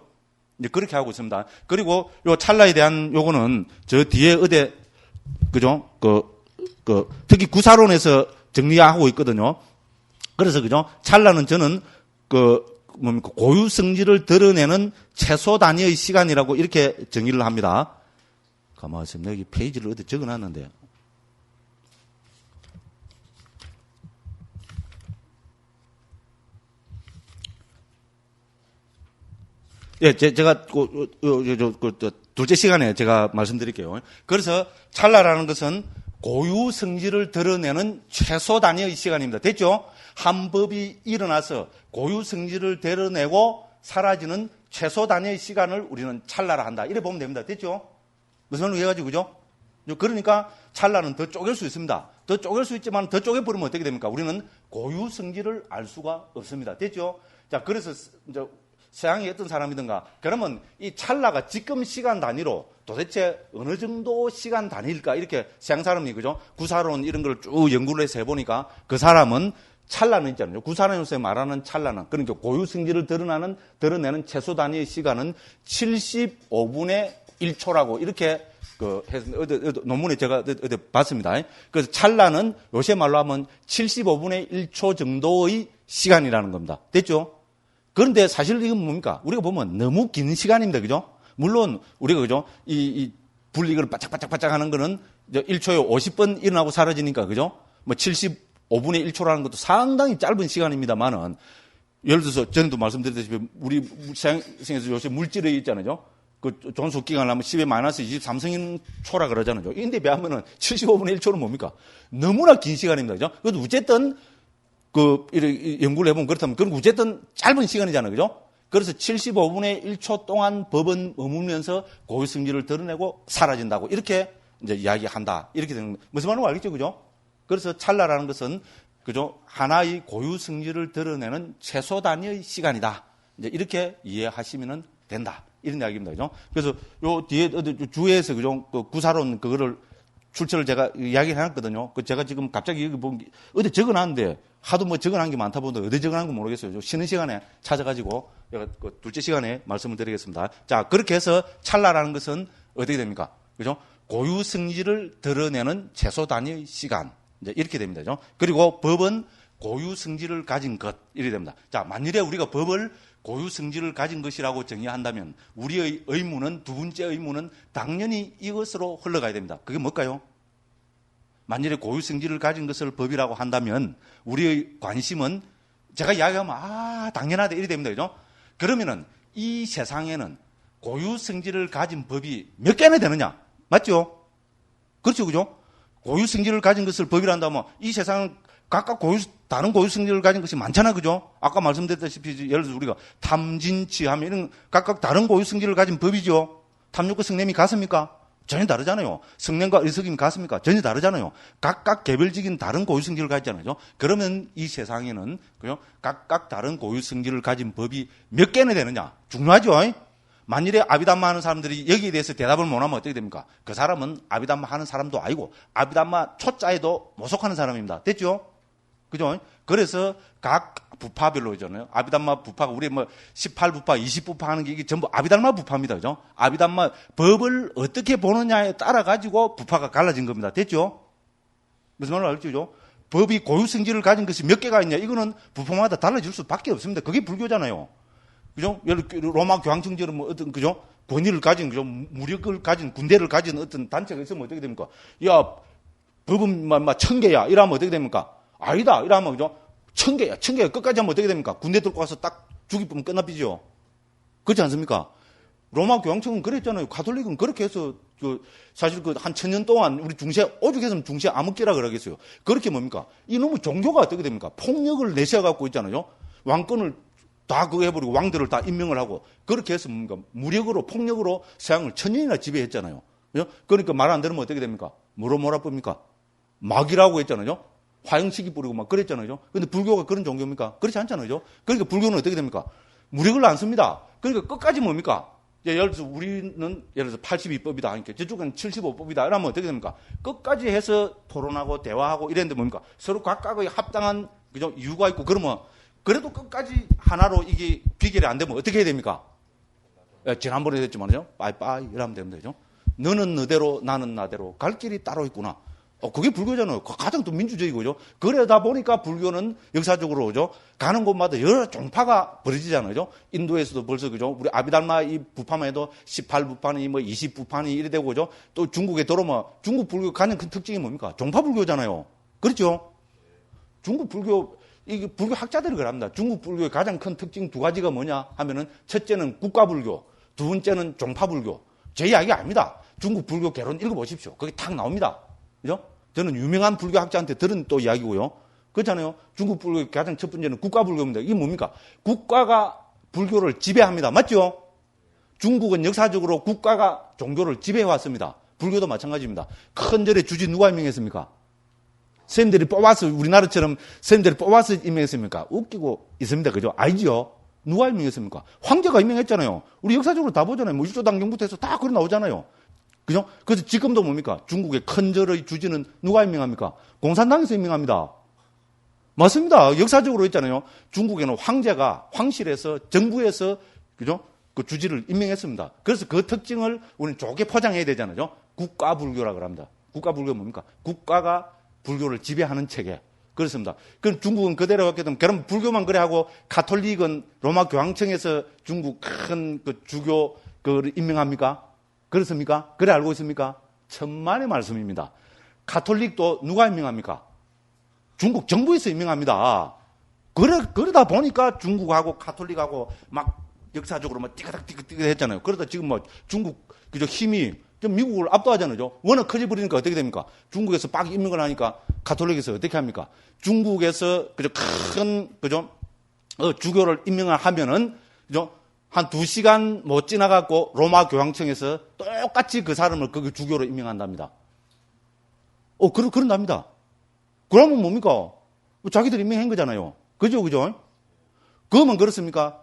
이제 그렇게 하고 있습니다. 그리고 요 찰나에 대한 요거는 저 뒤에 어디 그죠? 특히 구사론에서 정리하고 있거든요. 그래서 그죠? 찰나는 저는 뭡니까? 고유 성질을 드러내는 최소 단위의 시간이라고 이렇게 정의를 합니다. 가만히 있으면 여기 페이지를 어디 적어놨는데. 예, 제가 둘째 시간에 제가 말씀드릴게요. 그래서 찰나라는 것은 고유 성질을 드러내는 최소 단위의 시간입니다. 됐죠? 한 법이 일어나서 고유 성질을 드러내고 사라지는 최소 단위의 시간을 우리는 찰나라 한다. 이래 보면 됩니다. 됐죠? 무슨 말로 해가지고, 그죠? 그러니까 찰나는 더 쪼갤 수 있습니다. 더 쪼갤 수 있지만 더 쪼개버리면 어떻게 됩니까? 우리는 고유 성질을 알 수가 없습니다. 됐죠? 자, 그래서 이제 서양의 어떤 사람이든가 그러면 이 찰나가 지금 시간 단위로 도대체 어느 정도 시간 단위일까? 이렇게 서양 사람이, 그죠? 구사론 이런 걸 쭉 연구를 해서 해보니까 그 사람은 찰나는 있잖아요. 구사론에서 말하는 찰나는, 그러니까 고유 성질을 드러내는 최소 단위의 시간은 75분의 1초라고 이렇게 논문에 제가 어디 봤습니다. 그래서 찰나는 요새 말로 하면 75분의 1초 정도의 시간이라는 겁니다. 됐죠? 그런데 사실 이건 뭡니까? 우리가 보면 너무 긴 시간입니다. 그죠? 물론 우리가, 그죠? 이 불이익을 바짝바짝 하는 거는 1초에 50번 일어나고 사라지니까, 그죠? 뭐 75분의 1초라는 것도 상당히 짧은 시간입니다만은, 예를 들어서 전에도 말씀드렸다시피 우리 세상에서 요새 물질이 있잖아요. 그 존속기간을 하면 10의 마이너스 23성인 초라 그러잖아요. 인데 비하면은 75분의 1초는 뭡니까? 너무나 긴 시간입니다. 그죠? 그래도 어쨌든 연구를 해보면 그렇다면, 그럼 어쨌든 짧은 시간이잖아요. 그죠? 그래서 75분의 1초 동안 법은 머물면서 고유 성질을 드러내고 사라진다고 이렇게 이제 이야기한다. 이렇게 되는, 무슨 말인지 알겠죠? 그죠? 그래서 찰나라는 것은, 그죠? 하나의 고유 성질을 드러내는 최소 단위의 시간이다. 이제 이렇게 이해하시면 된다. 이런 이야기입니다. 그죠? 그래서 요 뒤에 주에서, 그죠? 그 구사론 그거를 출처를 제가 이야기를 해놨거든요. 그 제가 지금 갑자기 여기 보면 어디 적어놨는데 하도 뭐 적어놓은 게 많다 보는데 어디 적어놓은 건 모르겠어요. 쉬는 시간에 찾아가지고 제가 그 둘째 시간에 말씀을 드리겠습니다. 자, 그렇게 해서 찰나라는 것은 어떻게 됩니까? 그죠? 고유 성질을 드러내는 최소 단위의 시간. 이제 이렇게 됩니다. 그죠? 그리고 법은 고유 성질을 가진 것. 이렇게 됩니다. 자, 만일에 우리가 법을 고유 성질을 가진 것이라고 정의한다면 우리의 의무는, 두 번째 의무는 당연히 이것으로 흘러가야 됩니다. 그게 뭘까요? 만일에 고유 성질을 가진 것을 법이라고 한다면 우리의 관심은, 제가 이야기하면 당연하다 이래 됩니다. 그죠? 그러면은 이 세상에는 고유 성질을 가진 법이 몇 개나 되느냐? 맞죠? 그렇죠. 그죠? 고유 성질을 가진 것을 법이라 한다면 이 세상은 각각 다른 고유 성질을 가진 것이 많잖아. 그죠? 아까 말씀드렸다시피 예를 들어서 우리가 탐진치 하면 이런 각각 다른 고유 성질을 가진 법이죠. 탐욕과 성냄이 같습니까? 전혀 다르잖아요. 성냄과 의석임이 같습니까? 전혀 다르잖아요. 각각 개별적인 다른 고유 성질을 가지잖아요. 그러면 이 세상에는, 그죠? 각각 다른 고유 성질을 가진 법이 몇 개나 되느냐? 중요하죠. 만일에 아비담마 하는 사람들이 여기에 대해서 대답을 못하면 어떻게 됩니까? 그 사람은 아비담마 하는 사람도 아니고 아비담마 초자에도 못 속하는 사람입니다. 됐죠? 그죠? 그래서 각 부파별로 있잖아요. 아비담마 부파가 우리 뭐 18부파, 20부파 하는 게 이게 전부 아비담마 부파입니다. 그죠? 아비담마 법을 어떻게 보느냐에 따라 가지고 부파가 갈라진 겁니다. 됐죠? 무슨 말인지 알죠? 법이 고유 성질을 가진 것이 몇 개가 있냐? 이거는 부파마다 달라질 수밖에 없습니다. 그게 불교잖아요. 그죠? 로마 교황청처럼 뭐 어떤, 그죠? 권위를 가진, 그죠? 무력을 가진, 군대를 가진 어떤 단체가 있으면 어떻게 됩니까? 야, 법은 막 1000개야. 이러면 어떻게 됩니까? 아니다. 이러면, 그죠? 1000개야. 1000개가 끝까지 하면 어떻게 됩니까? 군대 들고 와서 딱 죽이면 끝나비죠. 그렇지 않습니까? 로마 교황청은 그랬잖아요. 가톨릭은 그렇게 해서, 사실 한 1000년 동안 우리 오죽해서는 중세 암흑기라 그러겠어요. 그렇게 뭡니까? 이놈의 종교가 어떻게 됩니까? 폭력을 내세워갖고 있잖아요. 왕권을 다 그거 해버리고 왕들을 다 임명을 하고 그렇게 해서 뭡니까? 무력으로, 폭력으로 서양을 1000년이나 지배했잖아요. 그죠? 그러니까 말 안 들으면 어떻게 됩니까? 뭐라 봅니까? 막이라고 했잖아요. 화형시기 뿌리고 막 그랬잖아요. 근데 불교가 그런 종교입니까? 그렇지 않잖아요. 그러니까 불교는 어떻게 됩니까? 무력을 안 씁니다. 그러니까 끝까지 뭡니까? 예를 들어서 우리는 예를 들어서 82법이다 하니까 저쪽은 75법이다 이러면 어떻게 됩니까? 끝까지 해서 토론하고 대화하고 이랬는데 뭡니까? 서로 각각의 합당한, 그죠? 이유가 있고 그러면 그래도 끝까지 하나로 이게 비결이 안 되면 어떻게 해야 됩니까? 지난번에 했지만요. 빠이빠이 이러면 됩니다. 그죠? 너는 너대로 나는 나대로 갈 길이 따로 있구나. 그게 불교잖아요. 가장 또 민주적이고, 그죠? 그러다 보니까 불교는 역사적으로, 그죠? 가는 곳마다 여러 종파가 벌어지잖아요. 그죠? 인도에서도 벌써, 그죠? 우리 아비달마 이 부파만 해도 18부파니, 20부파니 이래 되고, 그죠? 또 중국에 들어오면 중국 불교 가장 큰 특징이 뭡니까? 종파 불교잖아요. 그렇죠? 중국 불교, 이게 불교 학자들이 그럽니다. 중국 불교의 가장 큰 특징 두 가지가 뭐냐 하면은 첫째는 국가불교, 두 번째는 종파불교. 제 이야기가 아닙니다. 중국 불교 개론 읽어보십시오. 거기 탁 나옵니다. 그죠? 저는 유명한 불교 학자한테 들은 또 이야기고요. 그렇잖아요. 중국 불교의 가장 첫 번째는 국가불교입니다. 이게 뭡니까? 국가가 불교를 지배합니다. 맞죠? 중국은 역사적으로 국가가 종교를 지배해왔습니다. 불교도 마찬가지입니다. 큰 절의 주지 누가 임명했습니까? 선생님들이 뽑아서, 우리나라처럼 선생님들이 뽑아서 임명했습니까? 웃기고 있습니다. 그죠? 알죠? 누가 임명했습니까? 황제가 임명했잖아요. 우리 역사적으로 다 보잖아요. 뭐 일조당경부터 해서 다 그래 나오잖아요. 그죠? 그래서 지금도 뭡니까? 중국의 큰 절의 주지는 누가 임명합니까? 공산당에서 임명합니다. 맞습니다. 역사적으로 했잖아요. 중국에는 황제가 황실에서, 정부에서, 그죠? 그 주지를 임명했습니다. 그래서 그 특징을 우리는 좋게 포장해야 되잖아요. 국가불교라고 합니다. 국가불교 뭡니까? 국가가 불교를 지배하는 체계. 그렇습니다. 그럼 중국은 그대로 갖게 되면, 그럼 불교만 그래 하고, 가톨릭은 로마 교황청에서 중국 큰 그 주교 그 임명합니까? 그렇습니까? 그래 알고 있습니까? 천만의 말씀입니다. 가톨릭도 누가 임명합니까? 중국 정부에서 임명합니다. 그러다 보니까 중국하고 가톨릭하고 막 역사적으로 막 띠그닥 했잖아요. 그러다 지금 뭐 중국 그저 힘이 좀 미국을 압도하잖아요. 워낙 커져버리니까 어떻게 됩니까? 중국에서 빡 임명을 하니까 가톨릭에서 어떻게 합니까? 중국에서 그저 큰 그죠 주교를 임명을 하면은 그죠 한 2시간 못 지나갖고 로마 교황청에서 똑같이 그 사람을 거기 주교로 임명한답니다. 그런답니다. 그러면 뭡니까? 자기들이 임명한 거잖아요. 그죠? 그러면 그렇습니까?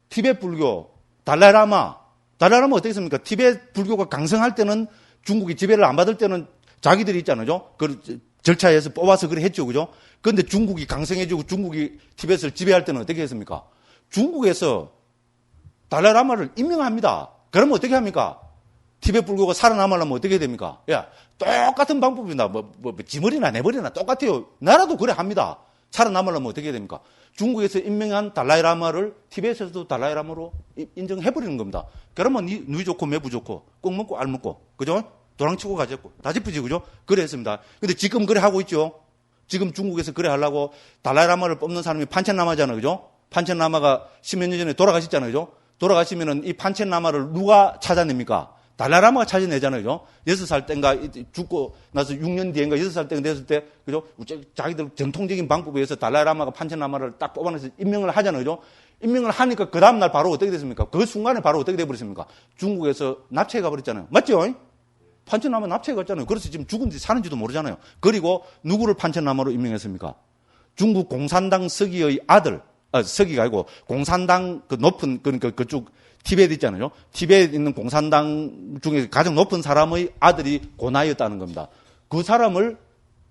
티베트 불교, 달라이라마 어떻게 했습니까? 티베트 불교가 강성할 때는 중국이 지배를 안 받을 때는 자기들이 있잖아요. 그 절차에서 뽑아서 그래 했죠. 그죠? 그런데 중국이 강성해지고 중국이 티베트를 지배할 때는 어떻게 했습니까? 중국에서 달라이라마를 임명합니다. 그러면 어떻게 합니까? 티베트 불교가 살아남으려면 어떻게 됩니까? 야, 똑같은 방법입니다. 지머리나 내버리나 똑같아요. 나라도 그래 합니다. 살아남으려면 어떻게 됩니까? 중국에서 임명한 달라이라마를 티베트에서도 달라이라마로 인정해버리는 겁니다. 그러면 누이 좋고 매부 좋고 꼭 먹고 알 먹고 그죠? 도랑치고 가졌고 다 짚으지 그죠? 그래 했습니다. 근데 지금 그래 하고 있죠. 지금 중국에서 그래 하려고 달라이라마를 뽑는 사람이 판첸라마잖아요. 그죠? 판첸라마가 10몇 년 전에 돌아가셨잖아요. 그죠? 돌아가시면은 이 판첸라마를 누가 찾아냅니까? 달라이라마가 찾아내잖아요. 그죠? 6살 때인가 죽고 나서 6년 뒤인가 6살 때가 됐을 때 그죠? 자기들 전통적인 방법에 의해서 달라이라마가 판첸라마를 딱 뽑아내서 임명을 하잖아요. 그죠? 임명을 하니까 그 다음날 바로 어떻게 됐습니까? 그 순간에 바로 어떻게 돼버렸습니까? 중국에서 납치해 가버렸잖아요. 맞죠? 판첸라마 납치해 갔잖아요. 그래서 지금 죽은지 사는지도 모르잖아요. 그리고 누구를 판첸라마로 임명했습니까? 중국 공산당 서기의 아들, 서기가 아니고 공산당 그 높은 그러니까 그쪽 티베트 있잖아요. 티베트에 있는 공산당 중에 가장 높은 사람의 아들이 고나이였다는 겁니다. 그 사람을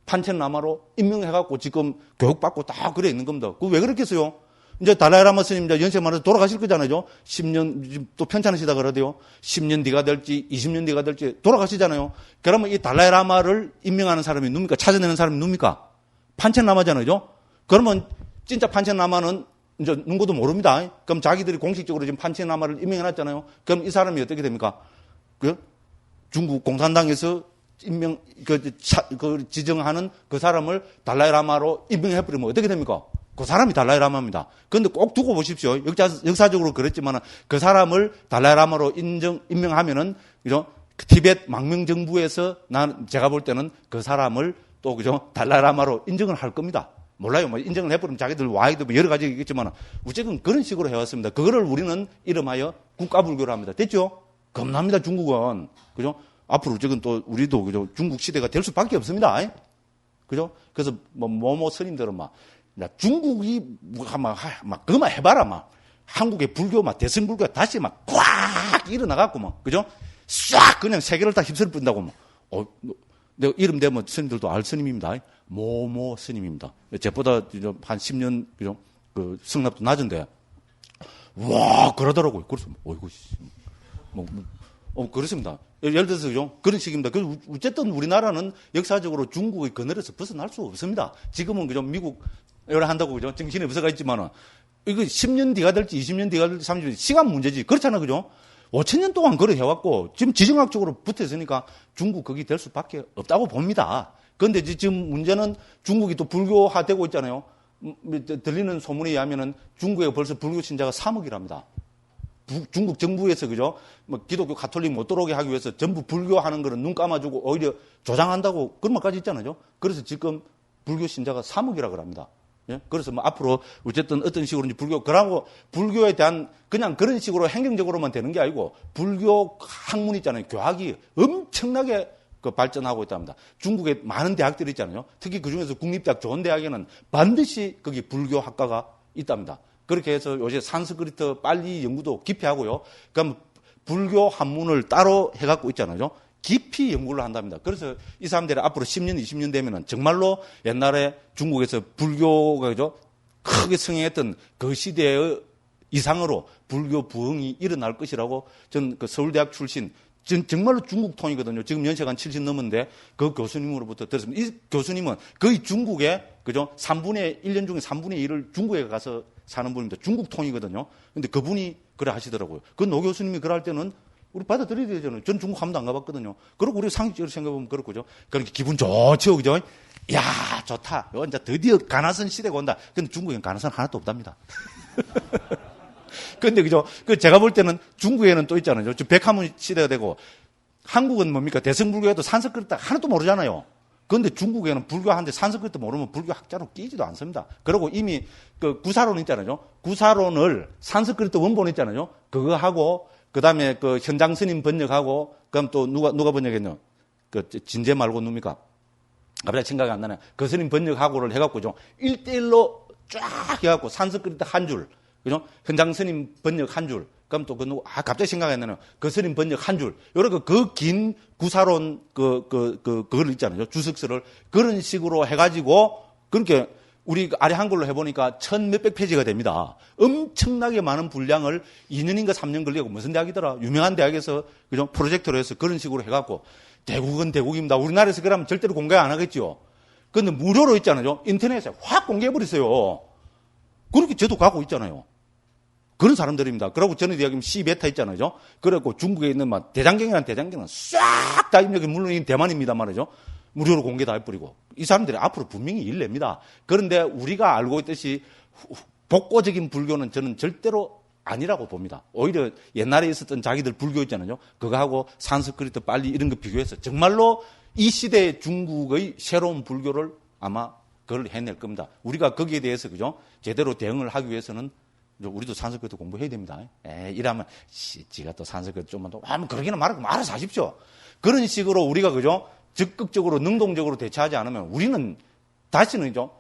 판첸라마로 임명해갖고 지금 교육받고 다 그래 있는 겁니다. 그 왜 그렇겠어요? 이제 달라이라마 스님 이제 연세 많아서 돌아가실 거잖아요. 10년 또 편찮으시다 그러대요. 10년 뒤가 될지 20년 뒤가 될지 돌아가시잖아요. 그러면 이 달라이라마를 임명하는 사람이 누굽니까? 찾아내는 사람이 누굽니까? 판첸라마잖아요. 그러면 진짜 판첸라마는 이제 누구도 모릅니다. 그럼 자기들이 공식적으로 지금 판첸라마를 임명해놨잖아요. 그럼 이 사람이 어떻게 됩니까? 중국 공산당에서 지정하는 그 사람을 달라이라마로 임명해버리면 어떻게 됩니까? 그 사람이 달라이라마입니다. 그런데 꼭 두고 보십시오. 역사적으로 그랬지만 그 사람을 달라이라마로 임명하면은, 그죠? 티베트 망명정부에서 제가 볼 때는 그 사람을 또, 그죠? 달라이라마로 인정을 할 겁니다. 몰라요. 뭐 인정을 해버리면 자기들 와이드 뭐 여러 가지 있겠지만 어쨌든 그런 식으로 해왔습니다. 그거를 우리는 이름하여 국가불교를 합니다. 됐죠? 겁납니다. 중국은. 그죠? 앞으로 어쨌든 또 우리도 그죠? 중국 시대가 될 수밖에 없습니다. 그죠? 그래서 뭐 스님들은 막 중국이 막 그만 해봐라 막 한국의 불교 막 대승불교가 다시 막 꽉 일어나갖고 막 그죠? 싹 그냥 세계를 다 휩쓸어 뿌린다고 막. 내가 이름 대면 스님들도 알 스님입니다. 모모 스님입니다. 제보다 한 10년, 그죠? 그 성납도 낮은데, 와, 그러더라고요. 그래서, 어이구, 그렇습니다. 예를 들어서, 그죠? 그런 식입니다. 그래서 어쨌든 우리나라는 역사적으로 중국의 그늘에서 벗어날 수 없습니다. 지금은, 그죠? 미국, 여러 한다고, 그죠? 정신이 없어가 있지만은, 이거 10년 뒤가 될지, 20년 뒤가 될지, 30년 뒤, 시간 문제지. 그렇잖아, 그죠? 5,000년 동안 그래 해왔고, 지금 지정학적으로 붙어 있으니까 중국 거기 될 수밖에 없다고 봅니다. 그런데 지금 문제는 중국이 또 불교화되고 있잖아요. 들리는 소문에 의하면은 중국에 벌써 불교 신자가 3억이랍니다. 중국 정부에서, 그죠? 기독교 가톨릭 못 들어오게 하기 위해서 전부 불교하는 거는 눈 감아주고 오히려 조장한다고 그런 말까지 있잖아요. 그래서 지금 불교 신자가 3억이라 그럽니다. 예? 그래서 앞으로 어쨌든 어떤 식으로인지 그러고 불교에 대한 그냥 그런 식으로 행정적으로만 되는 게 아니고 불교 학문 있잖아요. 교학이 엄청나게 발전하고 있답니다. 중국에 많은 대학들이 있잖아요. 특히 그 중에서 국립대학 좋은 대학에는 반드시 거기 불교 학과가 있답니다. 그렇게 해서 요새 산스크리트 빨리 연구도 깊이 하고요. 그럼 불교 한문을 따로 해갖고 있잖아요. 깊이 연구를 한답니다. 그래서 이 사람들이 앞으로 10년, 20년 되면은 정말로 옛날에 중국에서 불교가, 그죠? 크게 성행했던 그 시대의 이상으로 불교 부흥이 일어날 것이라고 전 그 서울대학 출신 정말로 중국통이거든요. 지금 연세가 한 70 넘었는데 그 교수님으로부터 들었습니다. 이 교수님은 거의 중국에, 그죠? 1년 중에 3분의 1을 중국에 가서 사는 분입니다. 중국통이거든요. 근데 그분이 그래 하시더라고요. 그 노 교수님이 그럴 때는 우리 받아들여야 되잖아요. 전 중국 한 번도 안 가봤거든요. 그리고 우리 상식적으로 생각해보면 그렇고죠. 그러니까 기분 좋죠, 그죠? 야, 좋다. 이제 드디어 가나선 시대가 온다. 근데 중국에는 가나선 하나도 없답니다. 근데, 그죠? 제가 볼 때는 중국에는 또 있잖아요. 백화문 시대가 되고, 한국은 뭡니까? 대승불교에도 산스크리트 하나도 모르잖아요. 그런데 중국에는 불교하는데 산스크리트 모르면 불교 학자로 끼지도 않습니다. 그리고 이미 그 구사론 있잖아요. 구사론을 산스크리트 원본 있잖아요. 그거 하고, 그 다음에 그 현장 스님 번역하고, 그럼 또 누가 번역했냐? 그 진제 말고 누굽니까? 갑자기 생각이 안 나네. 그 스님 번역하고를 해갖고 좀 1대1로 쫙 해갖고 산스크리트 한 줄, 그죠? 현장 스님 번역 한 줄. 그럼 또 갑자기 생각이 안 나네요. 그 스님 번역 한 줄. 요렇게 그 긴 구사론 그걸 있잖아요. 주석서를. 그런 식으로 해가지고, 그렇게 우리 아래 한글로 해보니까 1,몇백 페이지가 됩니다. 엄청나게 많은 분량을 2년인가 3년 걸리고 무슨 대학이더라? 유명한 대학에서, 그죠? 프로젝트로 해서 그런 식으로 해갖고, 대국은 대국입니다. 우리나라에서 그러면 절대로 공개 안 하겠죠. 근데 무료로 있잖아요. 인터넷에 확 공개해버렸어요. 그렇게 저도 가고 있잖아요. 그런 사람들입니다. 그리고 저는 여기 C베타 있잖아요. 그래갖고 중국에 있는 대장경이라는 대장경은 싹 다 입력이 물론 이 대만입니다 말이죠. 무료로 공개 다 해버리고. 이 사람들이 앞으로 분명히 일냅니다. 그런데 우리가 알고 있듯이 복고적인 불교는 저는 절대로 아니라고 봅니다. 오히려 옛날에 있었던 자기들 불교 있잖아요. 그거하고 산스크리트 빨리 이런 거 비교해서 정말로 이 시대의 중국의 새로운 불교를 아마 그걸 해낼 겁니다. 우리가 거기에 대해서, 그죠? 제대로 대응을 하기 위해서는 우리도 산스크리트 공부해야 됩니다. 이러면, 지가 또 산스크리트 좀만 더, 그러기는 말고 알아서 하십시오. 그런 식으로 우리가, 그죠? 적극적으로, 능동적으로 대처하지 않으면 우리는 다시는, 그죠?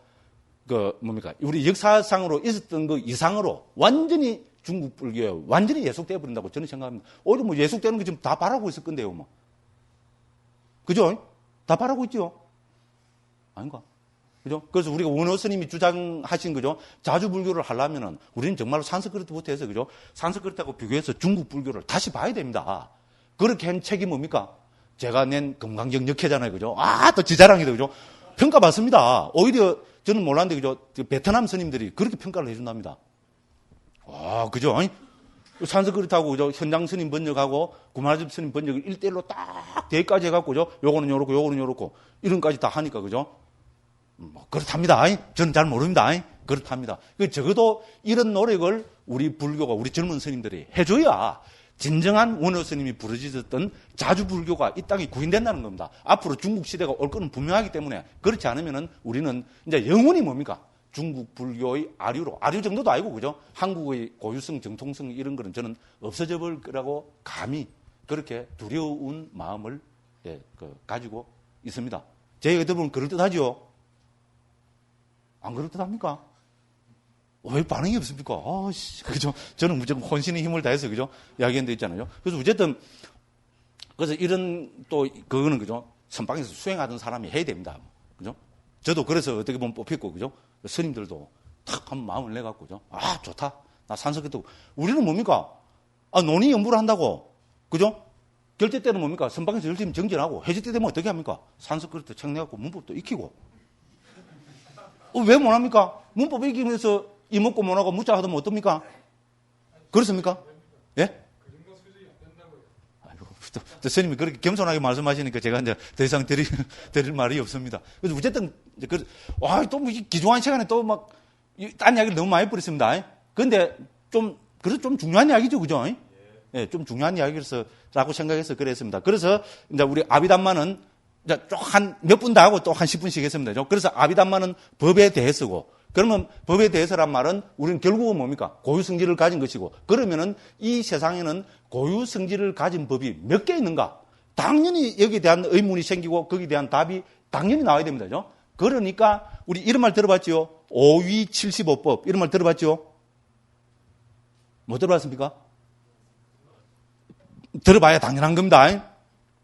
우리 역사상으로 있었던 그 이상으로 완전히 중국 불교에 완전히 예속되어 버린다고 저는 생각합니다. 오히려 예속되는 거 지금 다 바라고 있을 건데요, 그죠? 다 바라고 있죠? 아닌가? 그죠? 그래서 우리가 원호 스님이 주장하신, 그죠? 자주 불교를 하려면은 우리는 정말로 산스크리트부터 해서, 그죠? 산스크리트하고 비교해서 중국 불교를 다시 봐야 됩니다. 그렇게 한 책이 뭡니까? 제가 낸 금강경 역회잖아요, 그죠? 또 지자랑이다, 그죠? 평가받습니다. 오히려 저는 몰랐는데, 그죠? 베트남 스님들이 그렇게 평가를 해준답니다. 그죠? 산스크리트하고, 그죠? 현장 스님 번역하고, 구마집 스님 번역을 1대1로 딱 대까지 해갖고, 그죠? 요거는 요렇고, 요거는 요렇고, 이런까지 다 하니까, 그죠? 그렇답니다. 저는 잘 모릅니다. 그렇답니다. 적어도 이런 노력을 우리 불교가, 우리 젊은 스님들이 해줘야 진정한 원호 스님이 부르짖었던 자주 불교가 이 땅에 구현된다는 겁니다. 앞으로 중국 시대가 올 거는 분명하기 때문에 그렇지 않으면은 우리는 이제 영원히 뭡니까? 중국 불교의 아류 정도도 아니고, 그죠? 한국의 고유성, 정통성 이런 거는 저는 없어져 볼 거라고 감히 그렇게 두려운 마음을 가지고 있습니다. 제 얘기 들으면 그럴듯하죠? 안 그럴듯합니까? 왜 반응이 없습니까? 그죠? 저는 무조건 혼신의 힘을 다해서, 그죠? 이야기한 데 있잖아요. 그래서 어쨌든, 그래서 이런 또, 그거는, 그죠? 선방에서 수행하던 사람이 해야 됩니다. 그죠? 저도 그래서 어떻게 보면 뽑혔고, 그죠? 스님들도 탁 한 마음을 내갖고, 그죠? 좋다. 나 산스크리트. 우리는 뭡니까? 논의 연구를 한다고. 그죠? 결제 때는 뭡니까? 선박에서 열심히 정진하고, 해제 때 되면 어떻게 합니까? 산수 그릇도 책내갖고 문법도 익히고. 왜 못합니까? 문법 익히면서 이먹고 못하고 무자 하면 어떻습니까? 그렇습니까? 예? 아이고, 또 스님이 그렇게 겸손하게 말씀하시니까 제가 이제 더 이상 드릴 말이 없습니다. 그래서 어쨌든, 또 뭐 기중한 시간에 또 막, 딴 이야기를 너무 많이 뿌렸습니다. 근데 그래서 좀 중요한 이야기죠, 그죠? 예, 좀 중요한 이야기라고 생각해서 그랬습니다. 그래서 이제 우리 아비담마는 이제 한 몇 분 다 하고 또 한 10분씩 했습니다. 그래서 아비담마는 법에 대해서고, 그러면 법에 대해서란 말은 우리는 결국은 뭡니까? 고유성질을 가진 것이고, 그러면은 이 세상에는 고유성질을 가진 법이 몇 개 있는가? 당연히 여기에 대한 의문이 생기고 거기에 대한 답이 당연히 나와야 됩니다. 그죠? 그러니까 우리 이런 말 들어봤죠? 5위 75법 이런 말 들어봤죠? 못 들어봤습니까? 들어봐야 당연한 겁니다.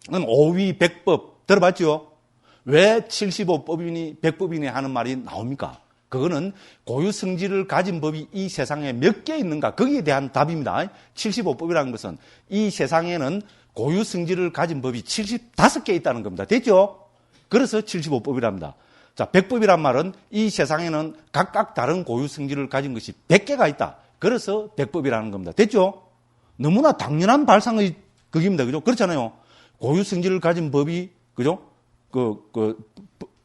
5위 100법 들어봤죠? 왜 75법이니 100법이니 하는 말이 나옵니까? 그거는 고유성질을 가진 법이 이 세상에 몇 개 있는가? 거기에 대한 답입니다. 75법이라는 것은 이 세상에는 고유성질을 가진 법이 75개 있다는 겁니다. 됐죠? 그래서 75법이랍니다. 자, 100법이란 말은 이 세상에는 각각 다른 고유성질을 가진 것이 100개가 있다. 그래서 100법이라는 겁니다. 됐죠? 너무나 당연한 발상의 극입니다. 그죠? 그렇잖아요. 고유성질을 가진 법이, 그죠?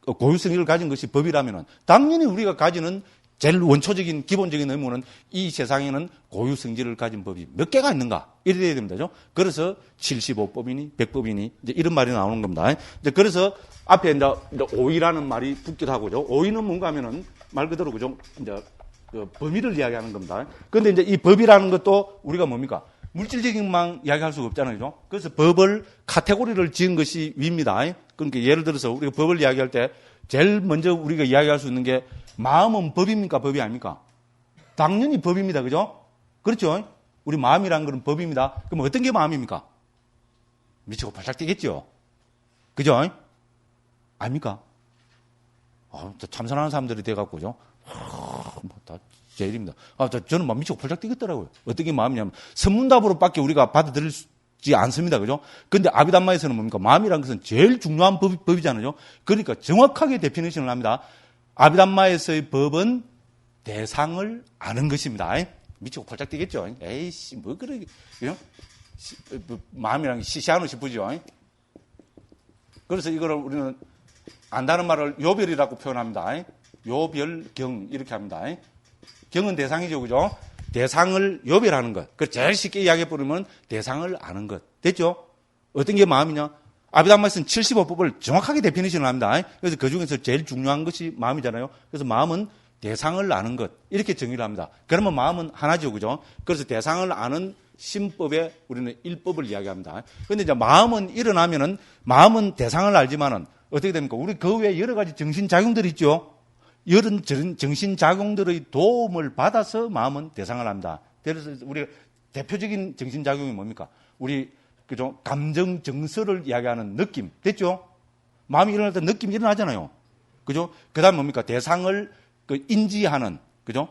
고유성질을 가진 것이 법이라면은 당연히 우리가 가지는 제일 원초적인 기본적인 의무는 이 세상에는 고유성질을 가진 법이 몇 개가 있는가? 이래야 됩니다. 그래서 75법이니 100법이니 이제 이런 말이 나오는 겁니다. 이제 그래서 앞에 이제 5위라는 말이 붙기도 하고죠. 5위는 뭔가 하면은 말 그대로 그죠? 이제 범위를 이야기하는 겁니다. 그런데 이제 이 법이라는 것도 우리가 뭡니까? 물질적인 것만 이야기할 수가 없잖아요. 그죠? 그래서 법을 카테고리를 지은 것이 위입니다. 그러니까 예를 들어서 우리가 법을 이야기할 때 제일 먼저 우리가 이야기할 수 있는 게 마음은 법입니까? 법이 아닙니까? 당연히 법입니다. 그죠? 그렇죠? 우리 마음이라는 것은 법입니다. 그럼 어떤 게 마음입니까? 미치고 발작 뛰겠죠? 그죠? 아닙니까? 참선하는 사람들이 돼갖고죠. 다 제일입니다. 저는 막 미치고 발작 뛰겠더라고요. 어떤 게 마음이냐면 선문답으로밖에 우리가 받아들이지 않습니다. 그죠? 근데 아비담마에서는 뭡니까? 마음이라는 것은 제일 중요한 법이잖아요. 그러니까 정확하게 데피니션을 합니다. 아비담마에서의 법은 대상을 아는 것입니다. 미치고 발작 뛰겠죠? 에이씨, 뭐 그래. 그죠? 마음이라는 게 시시하노 싶으죠? 그래서 이거를 우리는 안다는 말을 요별이라고 표현합니다. 요별경 이렇게 합니다. 경은 대상이죠. 그죠? 대상을 요별하는 것. 그 제일 쉽게 이야기해버리면 대상을 아는 것. 됐죠? 어떤 게 마음이냐? 아비담마에서는 75법을 정확하게 데피니션을 합니다. 그래서 그 중에서 제일 중요한 것이 마음이잖아요. 그래서 마음은 대상을 아는 것. 이렇게 정의를 합니다. 그러면 마음은 하나죠. 그죠? 그래서 대상을 아는 심법에 우리는 일법을 이야기합니다. 그런데 이제 마음은 일어나면은 마음은 대상을 알지만은 어떻게 됩니까? 우리 그 외에 여러 가지 정신작용들이 있죠. 이런 정신작용들의 도움을 받아서 마음은 대상을 합니다. 그래서 우리가 대표적인 정신작용이 뭡니까? 우리, 그죠? 감정 정서를 이야기하는 느낌. 됐죠? 마음이 일어날 때 느낌이 일어나잖아요. 그죠? 그 다음 뭡니까? 대상을 인지하는, 그죠?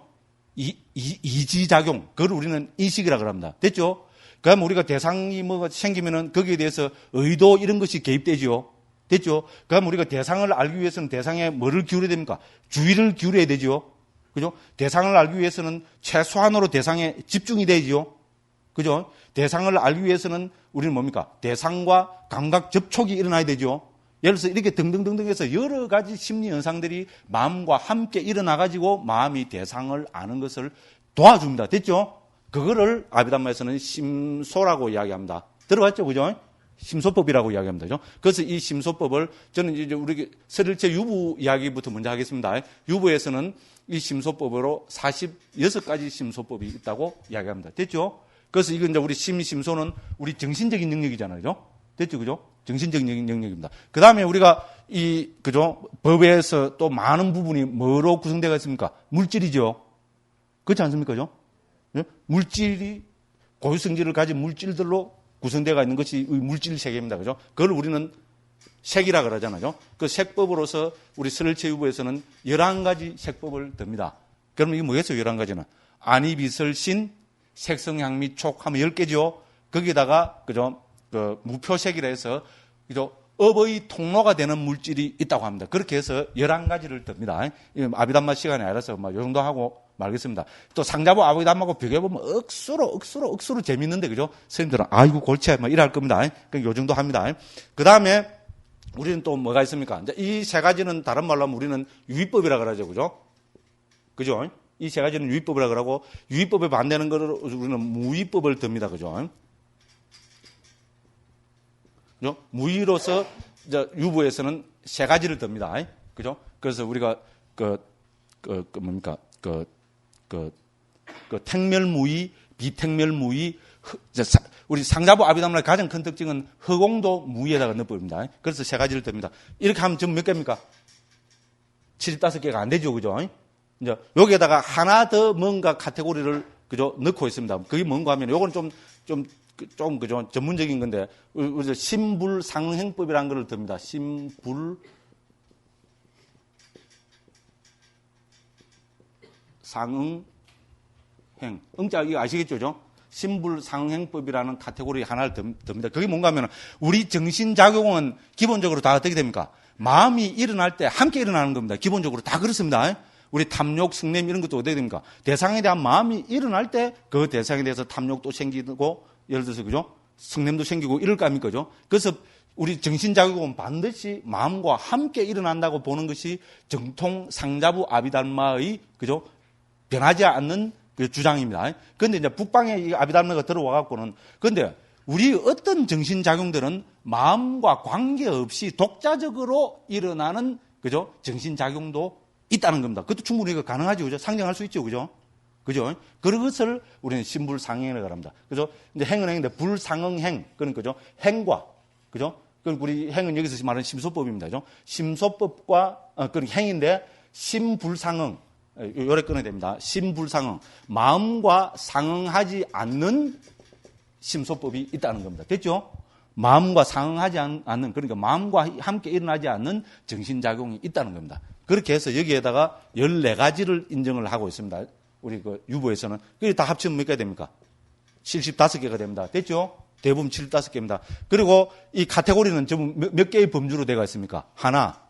이지작용. 그걸 우리는 인식이라고 합니다. 됐죠? 그 다음 우리가 대상이 뭐가 생기면은 거기에 대해서 의도 이런 것이 개입되죠. 됐죠? 그럼 우리가 대상을 알기 위해서는 대상에 뭐를 기울여야 됩니까? 주의를 기울여야 되죠. 그죠? 대상을 알기 위해서는 최소한으로 대상에 집중이 되죠. 그죠? 대상을 알기 위해서는 우리는 뭡니까? 대상과 감각 접촉이 일어나야 되죠. 예를 들어서 이렇게 등등등등 해서 여러 가지 심리 현상들이 마음과 함께 일어나가지고 마음이 대상을 아는 것을 도와줍니다. 됐죠? 그거를 아비담마에서는 심소라고 이야기합니다. 들어봤죠? 그죠? 심소법이라고 이야기합니다. 그죠? 그래서 이 심소법을 저는 이제 우리 설일체 유부 이야기부터 먼저 하겠습니다. 유부에서는 이 심소법으로 46가지 심소법이 있다고 이야기합니다. 됐죠? 그래서 이건 이제 우리 심소는 우리 정신적인 영역이잖아요. 그죠? 됐죠? 그죠? 정신적인 영역입니다. 그 다음에 우리가 그죠? 법에서 또 많은 부분이 뭐로 구성되어 있습니까? 물질이죠. 그렇지 않습니까? 그죠? 물질이 고유성질을 가진 물질들로 구성되어 있는 것이 물질 세계입니다. 그죠? 그걸 우리는 색이라 그러잖아요. 그 색법으로서 우리 설일체유부에서는 11가지 색법을 듭니다. 그러면 이게 뭐겠어요? 11가지는. 안이비설신, 색성향미촉 하면 10개죠. 거기에다가, 그죠? 그 무표색이라 해서 그죠? 업의 통로가 되는 물질이 있다고 합니다. 그렇게 해서 11가지를 듭니다. 아비담마 시간에 알아서 요 정도 하고 말겠습니다. 또 상자부 아비담마하고 비교해보면 억수로 재밌는데, 그죠? 선생님들은, 아이고, 골치야, 이럴 겁니다. 요 정도 합니다. 그 다음에 우리는 또 뭐가 있습니까? 이 세 가지는 다른 말로 하면 우리는 유의법이라 그러죠. 그죠? 그죠? 이 세 가지는 유의법이라 그러고, 유의법에 반대하는 거를 우리는 무의법을 듭니다. 그죠? 그죠? 무의로서 유부에서는 세 가지를 듭니다. 그죠? 그래서 우리가 택멸무의, 비택멸무의, 우리 상자부 아비담마의 가장 큰 특징은 허공도 무의에다가 넣어버립니다. 그래서 세 가지를 듭니다. 이렇게 하면 지금 몇 개입니까? 75개가 안 되죠. 그죠? 이제 여기에다가 하나 더 뭔가 카테고리를 그죠? 넣고 있습니다. 그게 뭔가 하면 요거는 좀 그죠? 전문적인 건데 우리 심불상행법이라는 걸 듭니다. 심불상행. 응자 이거 아시겠죠? 심불상행법이라는 카테고리 하나를 듭니다. 그게 뭔가 하면 우리 정신작용은 기본적으로 다 어떻게 됩니까? 마음이 일어날 때 함께 일어나는 겁니다. 기본적으로 다 그렇습니다. 우리 탐욕, 성냄 이런 것도 어떻게 됩니까? 대상에 대한 마음이 일어날 때 그 대상에 대해서 탐욕도 생기고 예를 들어서 그죠? 성냄도 생기고 이럴 거 아닙니까? 그죠? 그래서 우리 정신작용은 반드시 마음과 함께 일어난다고 보는 것이 정통 상자부 아비달마의 그죠? 변하지 않는 그 주장입니다. 그런데 이제 북방에 이 아비달마가 들어와 갖고는 그런데 우리 어떤 정신작용들은 마음과 관계없이 독자적으로 일어나는 그죠? 정신작용도 있다는 겁니다. 그것도 충분히 가능하죠. 그죠? 상정할 수 있죠. 그죠? 그죠? 그런 것을 우리는 심불상행이라고 합니다. 그죠? 이제 행은 행인데 불상응행. 그런 거죠. 행과. 그죠? 그럼 우리 행은 여기서 말하는 심소법입니다. 그죠? 심소법과, 그런 행인데 심불상응. 요래 끊어야 됩니다. 심불상응. 마음과 상응하지 않는 심소법이 있다는 겁니다. 됐죠? 마음과 상응하지 않는, 그러니까 마음과 함께 일어나지 않는 정신작용이 있다는 겁니다. 그렇게 해서 여기에다가 14가지를 인정을 하고 있습니다. 우리 그 유보에서는. 그게 다 합치면 몇 개가 됩니까? 75개가 됩니다. 됐죠? 대부분 75개입니다. 그리고 이 카테고리는 전부 몇 개의 범주로 되어 있습니까? 하나,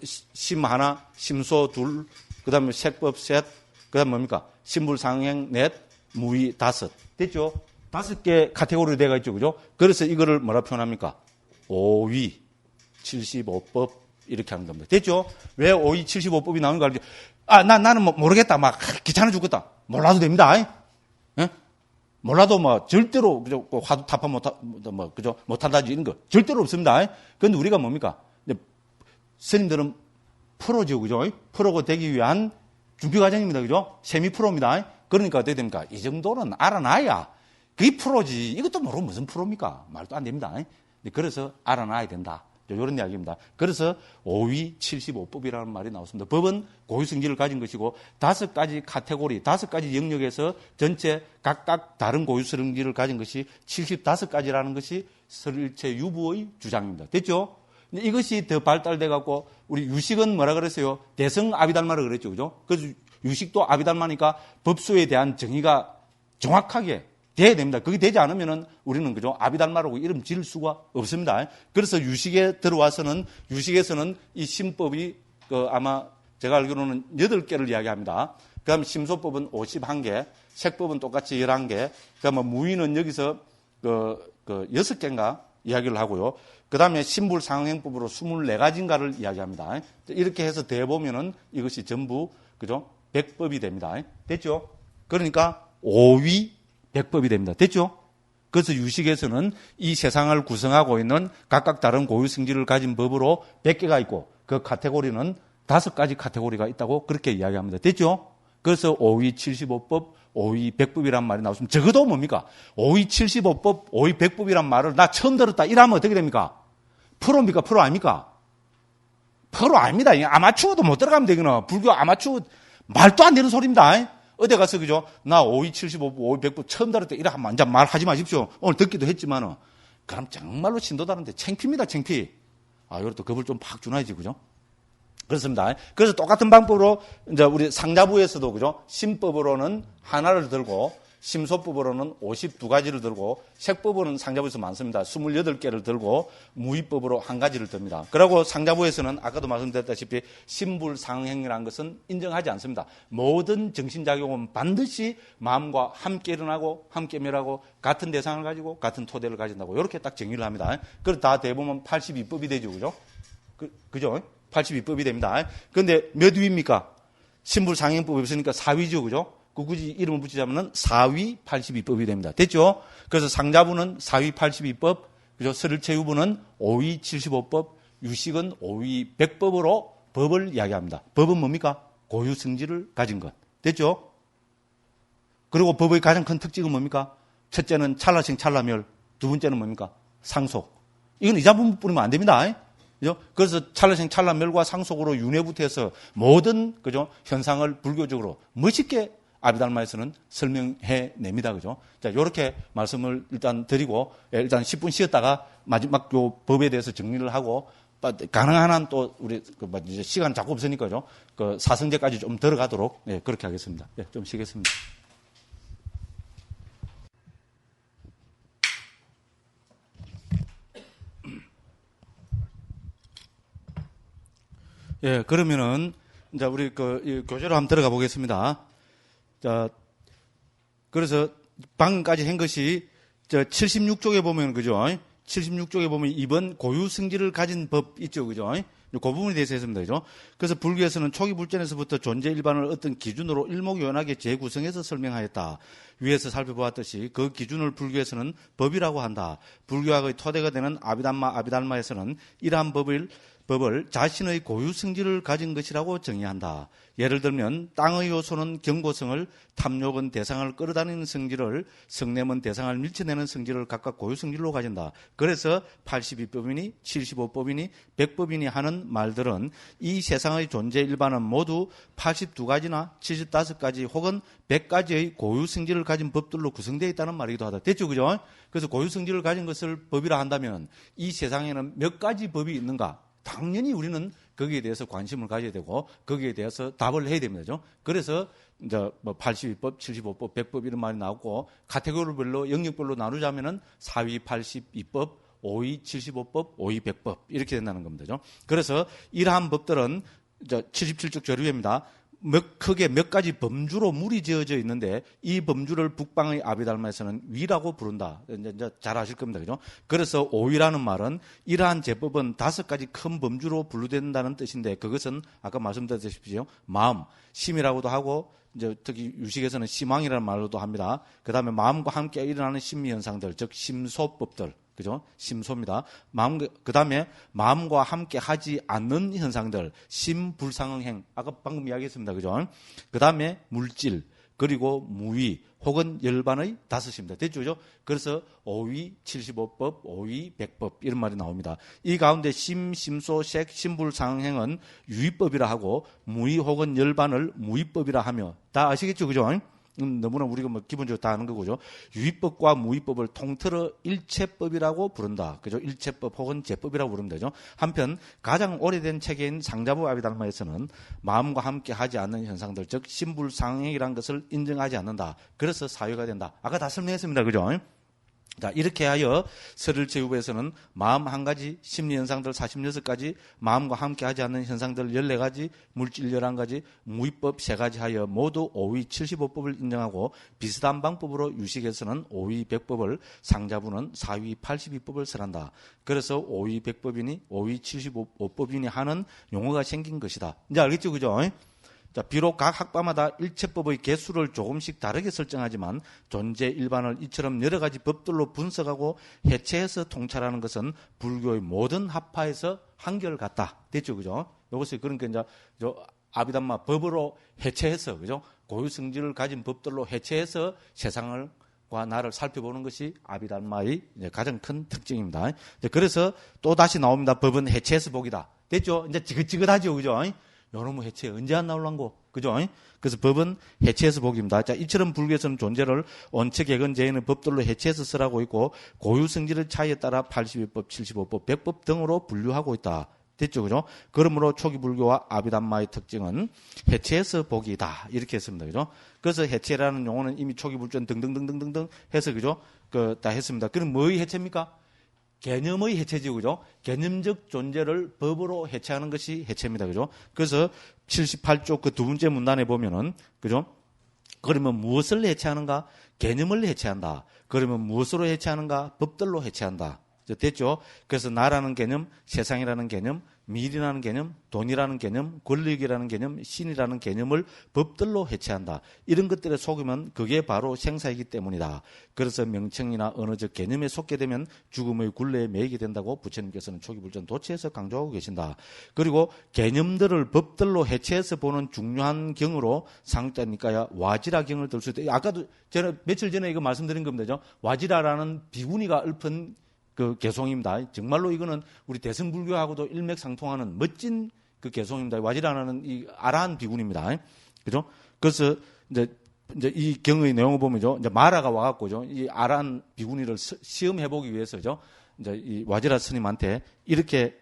심 하나, 심소 둘, 그 다음에 색법 셋, 그 다음에 뭡니까? 심불상행 넷, 무의 다섯. 됐죠? 5개 카테고리로 되어 있죠. 그죠? 그래서 이거를 뭐라 표현합니까? 5위, 75법, 이렇게 하는 겁니다. 됐죠? 왜 5위, 75법이 나오는 거 알죠? 나는 모르겠다. 막 귀찮아 죽겠다. 몰라도 됩니다. 예? 몰라도 절대로, 그죠? 화두 타파 그죠? 못한다지 이런 거. 절대로 없습니다. 그런데 우리가 뭡니까? 스님들은 프로죠. 그죠? 프로가 되기 위한 준비 과정입니다. 그죠? 세미 프로입니다. 그러니까 어떻게 됩니까? 이 정도는 알아놔야 그게 프로지. 이것도 모르면 무슨 프로입니까? 말도 안 됩니다. 그래서 알아놔야 된다. 이런 이야기입니다. 그래서 5위 75법이라는 말이 나왔습니다. 법은 고유성질을 가진 것이고 5가지 카테고리, 5가지 영역에서 전체 각각 다른 고유성질을 가진 것이 75가지라는 것이 설일체 유부의 주장입니다. 됐죠? 이것이 더 발달돼 갖고 우리 유식은 뭐라 그랬어요? 대성 아비달마라 그랬죠. 그죠? 그래서 유식도 아비달마니까 법수에 대한 정의가 정확하게 돼야 됩니다. 그게 되지 않으면은 우리는 그죠? 아비달마라고 이름 지을 수가 없습니다. 그래서 유식에 들어와서는 유식에서는 이 심법이 아마 제가 알기로는 8개를 이야기합니다. 그다음에 심소법은 51개, 색법은 똑같이 11개, 그다음에 무의는 여기서 6개인가 이야기를 하고요. 그다음에 심불상행법으로 24가지인가를 이야기합니다. 이렇게 해서 대 보면은 이것이 전부 그죠? 100법이 됩니다. 됐죠? 그러니까 5위 100법이 됩니다. 됐죠? 그래서 유식에서는 이 세상을 구성하고 있는 각각 다른 고유 성질을 가진 법으로 100개가 있고 그 카테고리는 5가지 카테고리가 있다고 그렇게 이야기합니다. 됐죠? 그래서 5위 75법, 5위 100법이란 말이 나왔습니다. 적어도 뭡니까? 5위 75법, 5위 100법이란 말을 나 처음 들었다. 이러면 어떻게 됩니까? 프로입니까? 프로 아닙니까? 프로 아닙니다. 아마추어도 못 들어가면 되구나. 불교 아마추어 말도 안 되는 소리입니다. 어디 가서 그죠? 나 5위 75법, 5위 100법 처음 들었다. 이래 하면 이제 말하지 마십시오. 오늘 듣기도 했지만은 그럼 정말로 신도 다른데 창피입니다. 창피. 이것도 겁을 좀 팍 주나야지. 그죠? 그렇습니다. 그래서 똑같은 방법으로 이제 우리 상자부에서도 그죠? 심법으로는 하나를 들고 심소법으로는 52가지를 들고 색법으로는 상자부에서 많습니다. 28개를 들고 무위법으로 1가지를 듭니다. 그리고 상자부에서는 아까도 말씀드렸다시피 심불상행이라는 것은 인정하지 않습니다. 모든 정신작용은 반드시 마음과 함께 일어나고 함께 멸하고 같은 대상을 가지고 같은 토대를 가진다고 이렇게 딱 정의를 합니다. 그래서 다 대보면 82법이 되죠. 그죠? 그죠? 82법이 됩니다. 그런데 몇 위입니까? 심불상행법이 없으니까 4위죠. 그죠? 굳이 이름을 붙이자면은 4위 82법이 됩니다. 됐죠? 그래서 상자부는 4위 82법, 그죠? 설일체유부는 5위 75법, 유식은 5위 100법으로 법을 이야기합니다. 법은 뭡니까? 고유성질을 가진 것. 됐죠? 그리고 법의 가장 큰 특징은 뭡니까? 첫째는 찰나생 찰나멸, 두 번째는 뭡니까? 상속. 이건 이자분 뿌리면 안 됩니다. 그죠? 그래서 찰나생 찰나멸과 상속으로 윤회부터 해서 모든, 그죠? 현상을 불교적으로 멋있게 아비달마에서는 설명해 냅니다. 그죠? 자, 요렇게 말씀을 일단 드리고, 일단 10분 쉬었다가 마지막 요 법에 대해서 정리를 하고, 가능한 한 또 우리, 이제 시간 자꾸 없으니까요. 그 사성제까지 좀 들어가도록, 예, 그렇게 하겠습니다. 예, 좀 쉬겠습니다. 예, 그러면은, 이제 우리 이 교재로 한번 들어가 보겠습니다. 자, 그래서 방금까지 한 것이 76쪽에 보면 그죠? 76쪽에 보면 이번 고유 성질을 가진 법 있죠, 그죠? 그 부분에 대해서 했습니다, 그죠? 그래서 불교에서는 초기 불전에서부터 존재 일반을 어떤 기준으로 일목요연하게 재구성해서 설명하였다. 위에서 살펴보았듯이 그 기준을 불교에서는 법이라고 한다. 불교학의 토대가 되는 아비달마에서는 이러한 법을 자신의 고유 성질을 가진 것이라고 정의한다. 예를 들면 땅의 요소는 경고성을, 탐욕은 대상을 끌어다니는 성질을, 성냄은 대상을 밀쳐내는 성질을 각각 고유 성질로 가진다. 그래서 82법이니 75법이니 100법이니 하는 말들은 이 세상의 존재 일반은 모두 82가지나 75가지 혹은 100가지의 고유 성질을 가진 법들로 구성되어 있다는 말이기도 하다. 됐죠, 그죠? 그래서 고유 성질을 가진 것을 법이라 한다면 이 세상에는 몇 가지 법이 있는가? 당연히 우리는 거기에 대해서 관심을 가져야 되고 거기에 대해서 답을 해야 됩니다. 그래서 이제 뭐 82법, 75법, 100법 이런 말이 나오고 카테고리별로 영역별로 나누자면은 4위 82법, 5위 75법, 5위 100법 이렇게 된다는 겁니다. 그래서 이러한 법들은 77쪽 조류입니다. 크게 몇 가지 범주로 물이 지어져 있는데 이 범주를 북방의 아비달마에서는 위라고 부른다. 이제 잘 아실 겁니다. 그죠? 그래서 오위라는 말은 이러한 제법은 5가지 큰 범주로 분류된다는 뜻인데 그것은 아까 말씀드렸다시피 마음, 심이라고도 하고 이제 특히 유식에서는 심왕이라는 말로도 합니다. 그다음에 마음과 함께 일어나는 심리 현상들, 즉 심소법들. 그죠? 심소입니다. 그 다음에 마음과 함께 하지 않는 현상들, 심불상응행. 아까 방금 이야기했습니다. 그죠? 그 다음에 물질, 그리고 무위, 혹은 열반의 5입니다. 됐죠? 그죠? 그래서 5위 75법, 5위 100법, 이런 말이 나옵니다. 이 가운데 심소, 색, 심불상응행은 유의법이라 하고, 무위 혹은 열반을 무위법이라 하며, 다 아시겠죠? 그죠? 너무나 우리가 뭐 기본적으로 다 아는 거고요. 유의법과 무의법을 통틀어 일체법이라고 부른다. 그죠? 일체법 혹은 제법이라고 부르면 되죠. 한편 가장 오래된 체계인 상자부 아비달마에서는 마음과 함께 하지 않는 현상들, 즉 심불상행이라는 것을 인정하지 않는다. 그래서 사유가 된다. 아까 다 설명했습니다. 그죠? 자, 이렇게 하여 설일체유부에서는 마음 1가지, 심리 현상들 46가지, 마음과 함께 하지 않는 현상들 14가지, 물질 11가지, 무위법 3가지 하여 모두 5위 75법을 인정하고 비슷한 방법으로 유식에서는 5위 100법을, 상자부는 4위 82법을 설한다. 그래서 5위 100법이니 5위 75법이니 하는 용어가 생긴 것이다. 이제 알겠죠? 그죠? 자, 비록 각 학파마다 일체법의 개수를 조금씩 다르게 설정하지만 존재 일반을 이처럼 여러 가지 법들로 분석하고 해체해서 통찰하는 것은 불교의 모든 학파에서 한결같다. 됐죠, 그죠? 이것이 그러니까 이제 아비담마 법으로 해체해서, 그죠? 고유 성질을 가진 법들로 해체해서 세상을 과 나를 살펴보는 것이 아비달마의 가장 큰 특징입니다. 그래서 또 다시 나옵니다. 법은 해체해서 복이다. 됐죠? 이제 지긋지긋하죠, 그죠? 요놈의 해체 언제 안 나올란고? 그죠? 그래서 법은 해체해서 복입니다. 자, 이처럼 불교에서는 존재를 원체, 개근, 제인의 법들로 해체해서 쓰라고 있고 고유 성질의 차이에 따라 82법, 75법, 100법 등으로 분류하고 있다. 됐죠, 그죠? 그러므로 초기 불교와 아비담마의 특징은 해체해서 보기다. 이렇게 했습니다, 그죠? 그래서 해체라는 용어는 이미 초기 불전 등등등등등등 해서, 그죠? 다 했습니다. 그럼 뭐의 해체입니까? 개념의 해체죠, 그죠? 개념적 존재를 법으로 해체하는 것이 해체입니다, 그죠? 그래서 78조 그 두 번째 문단에 보면은, 그죠? 그러면 무엇을 해체하는가? 개념을 해체한다. 그러면 무엇으로 해체하는가? 법들로 해체한다. 됐죠? 그래서 나라는 개념, 세상이라는 개념, 미이라는 개념, 돈이라는 개념, 권력이라는 개념, 신이라는 개념을 법들로 해체한다. 이런 것들에 속으면 그게 바로 생사이기 때문이다. 그래서 명칭이나 언어적 개념에 속게 되면 죽음의 굴레에 매이게 된다고 부처님께서는 초기불전 도치에서 강조하고 계신다. 그리고 개념들을 법들로 해체해서 보는 중요한 경으로 상자니까야 와지라 경을 들 수 있다. 아까도 제가 며칠 전에 이거 말씀드린 겁니다. 와지라라는 비구니가 읊은 그 개송입니다. 정말로 이거는 우리 대승불교하고도 일맥상통하는 멋진 그 개송입니다. 와지라는 이 아라한 비군입니다. 그죠? 그래서 이제 이 경의 내용을 보면죠. 이제 마라가 와갖고죠. 이 아라한 비구니를 시험해보기 위해서죠. 이제 이 와지라 스님한테 이렇게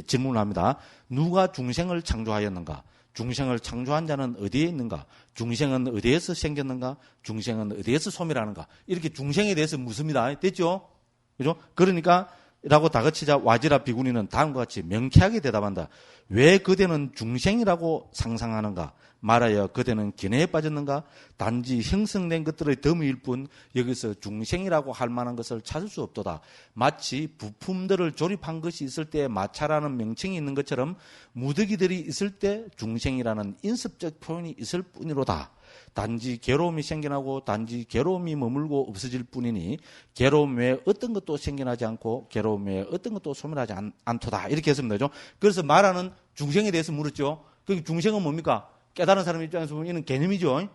질문을 합니다. 누가 중생을 창조하였는가? 중생을 창조한 자는 어디에 있는가? 중생은 어디에서 생겼는가? 중생은 어디에서 소멸하는가? 이렇게 중생에 대해서 묻습니다. 됐죠? 그죠? 그러니까 라고 다그치자 와지라 비구니는 다음과 같이 명쾌하게 대답한다. 왜 그대는 중생이라고 상상하는가? 말하여 그대는 견해에 빠졌는가? 단지 형성된 것들의 덤일 뿐 여기서 중생이라고 할 만한 것을 찾을 수 없도다. 마치 부품들을 조립한 것이 있을 때 마차라는 명칭이 있는 것처럼 무더기들이 있을 때 중생이라는 인습적 표현이 있을 뿐이로다. 단지 괴로움이 생겨나고 단지 괴로움이 머물고 없어질 뿐이니 괴로움 외에 어떤 것도 생겨나지 않고 괴로움 외에 어떤 것도 소멸하지 않도다. 이렇게 했습니다. 그죠? 그래서 말하는 중생에 대해서 물었죠. 그 중생은 뭡니까? 깨달은 사람 입장에서 보면 이는 개념이죠.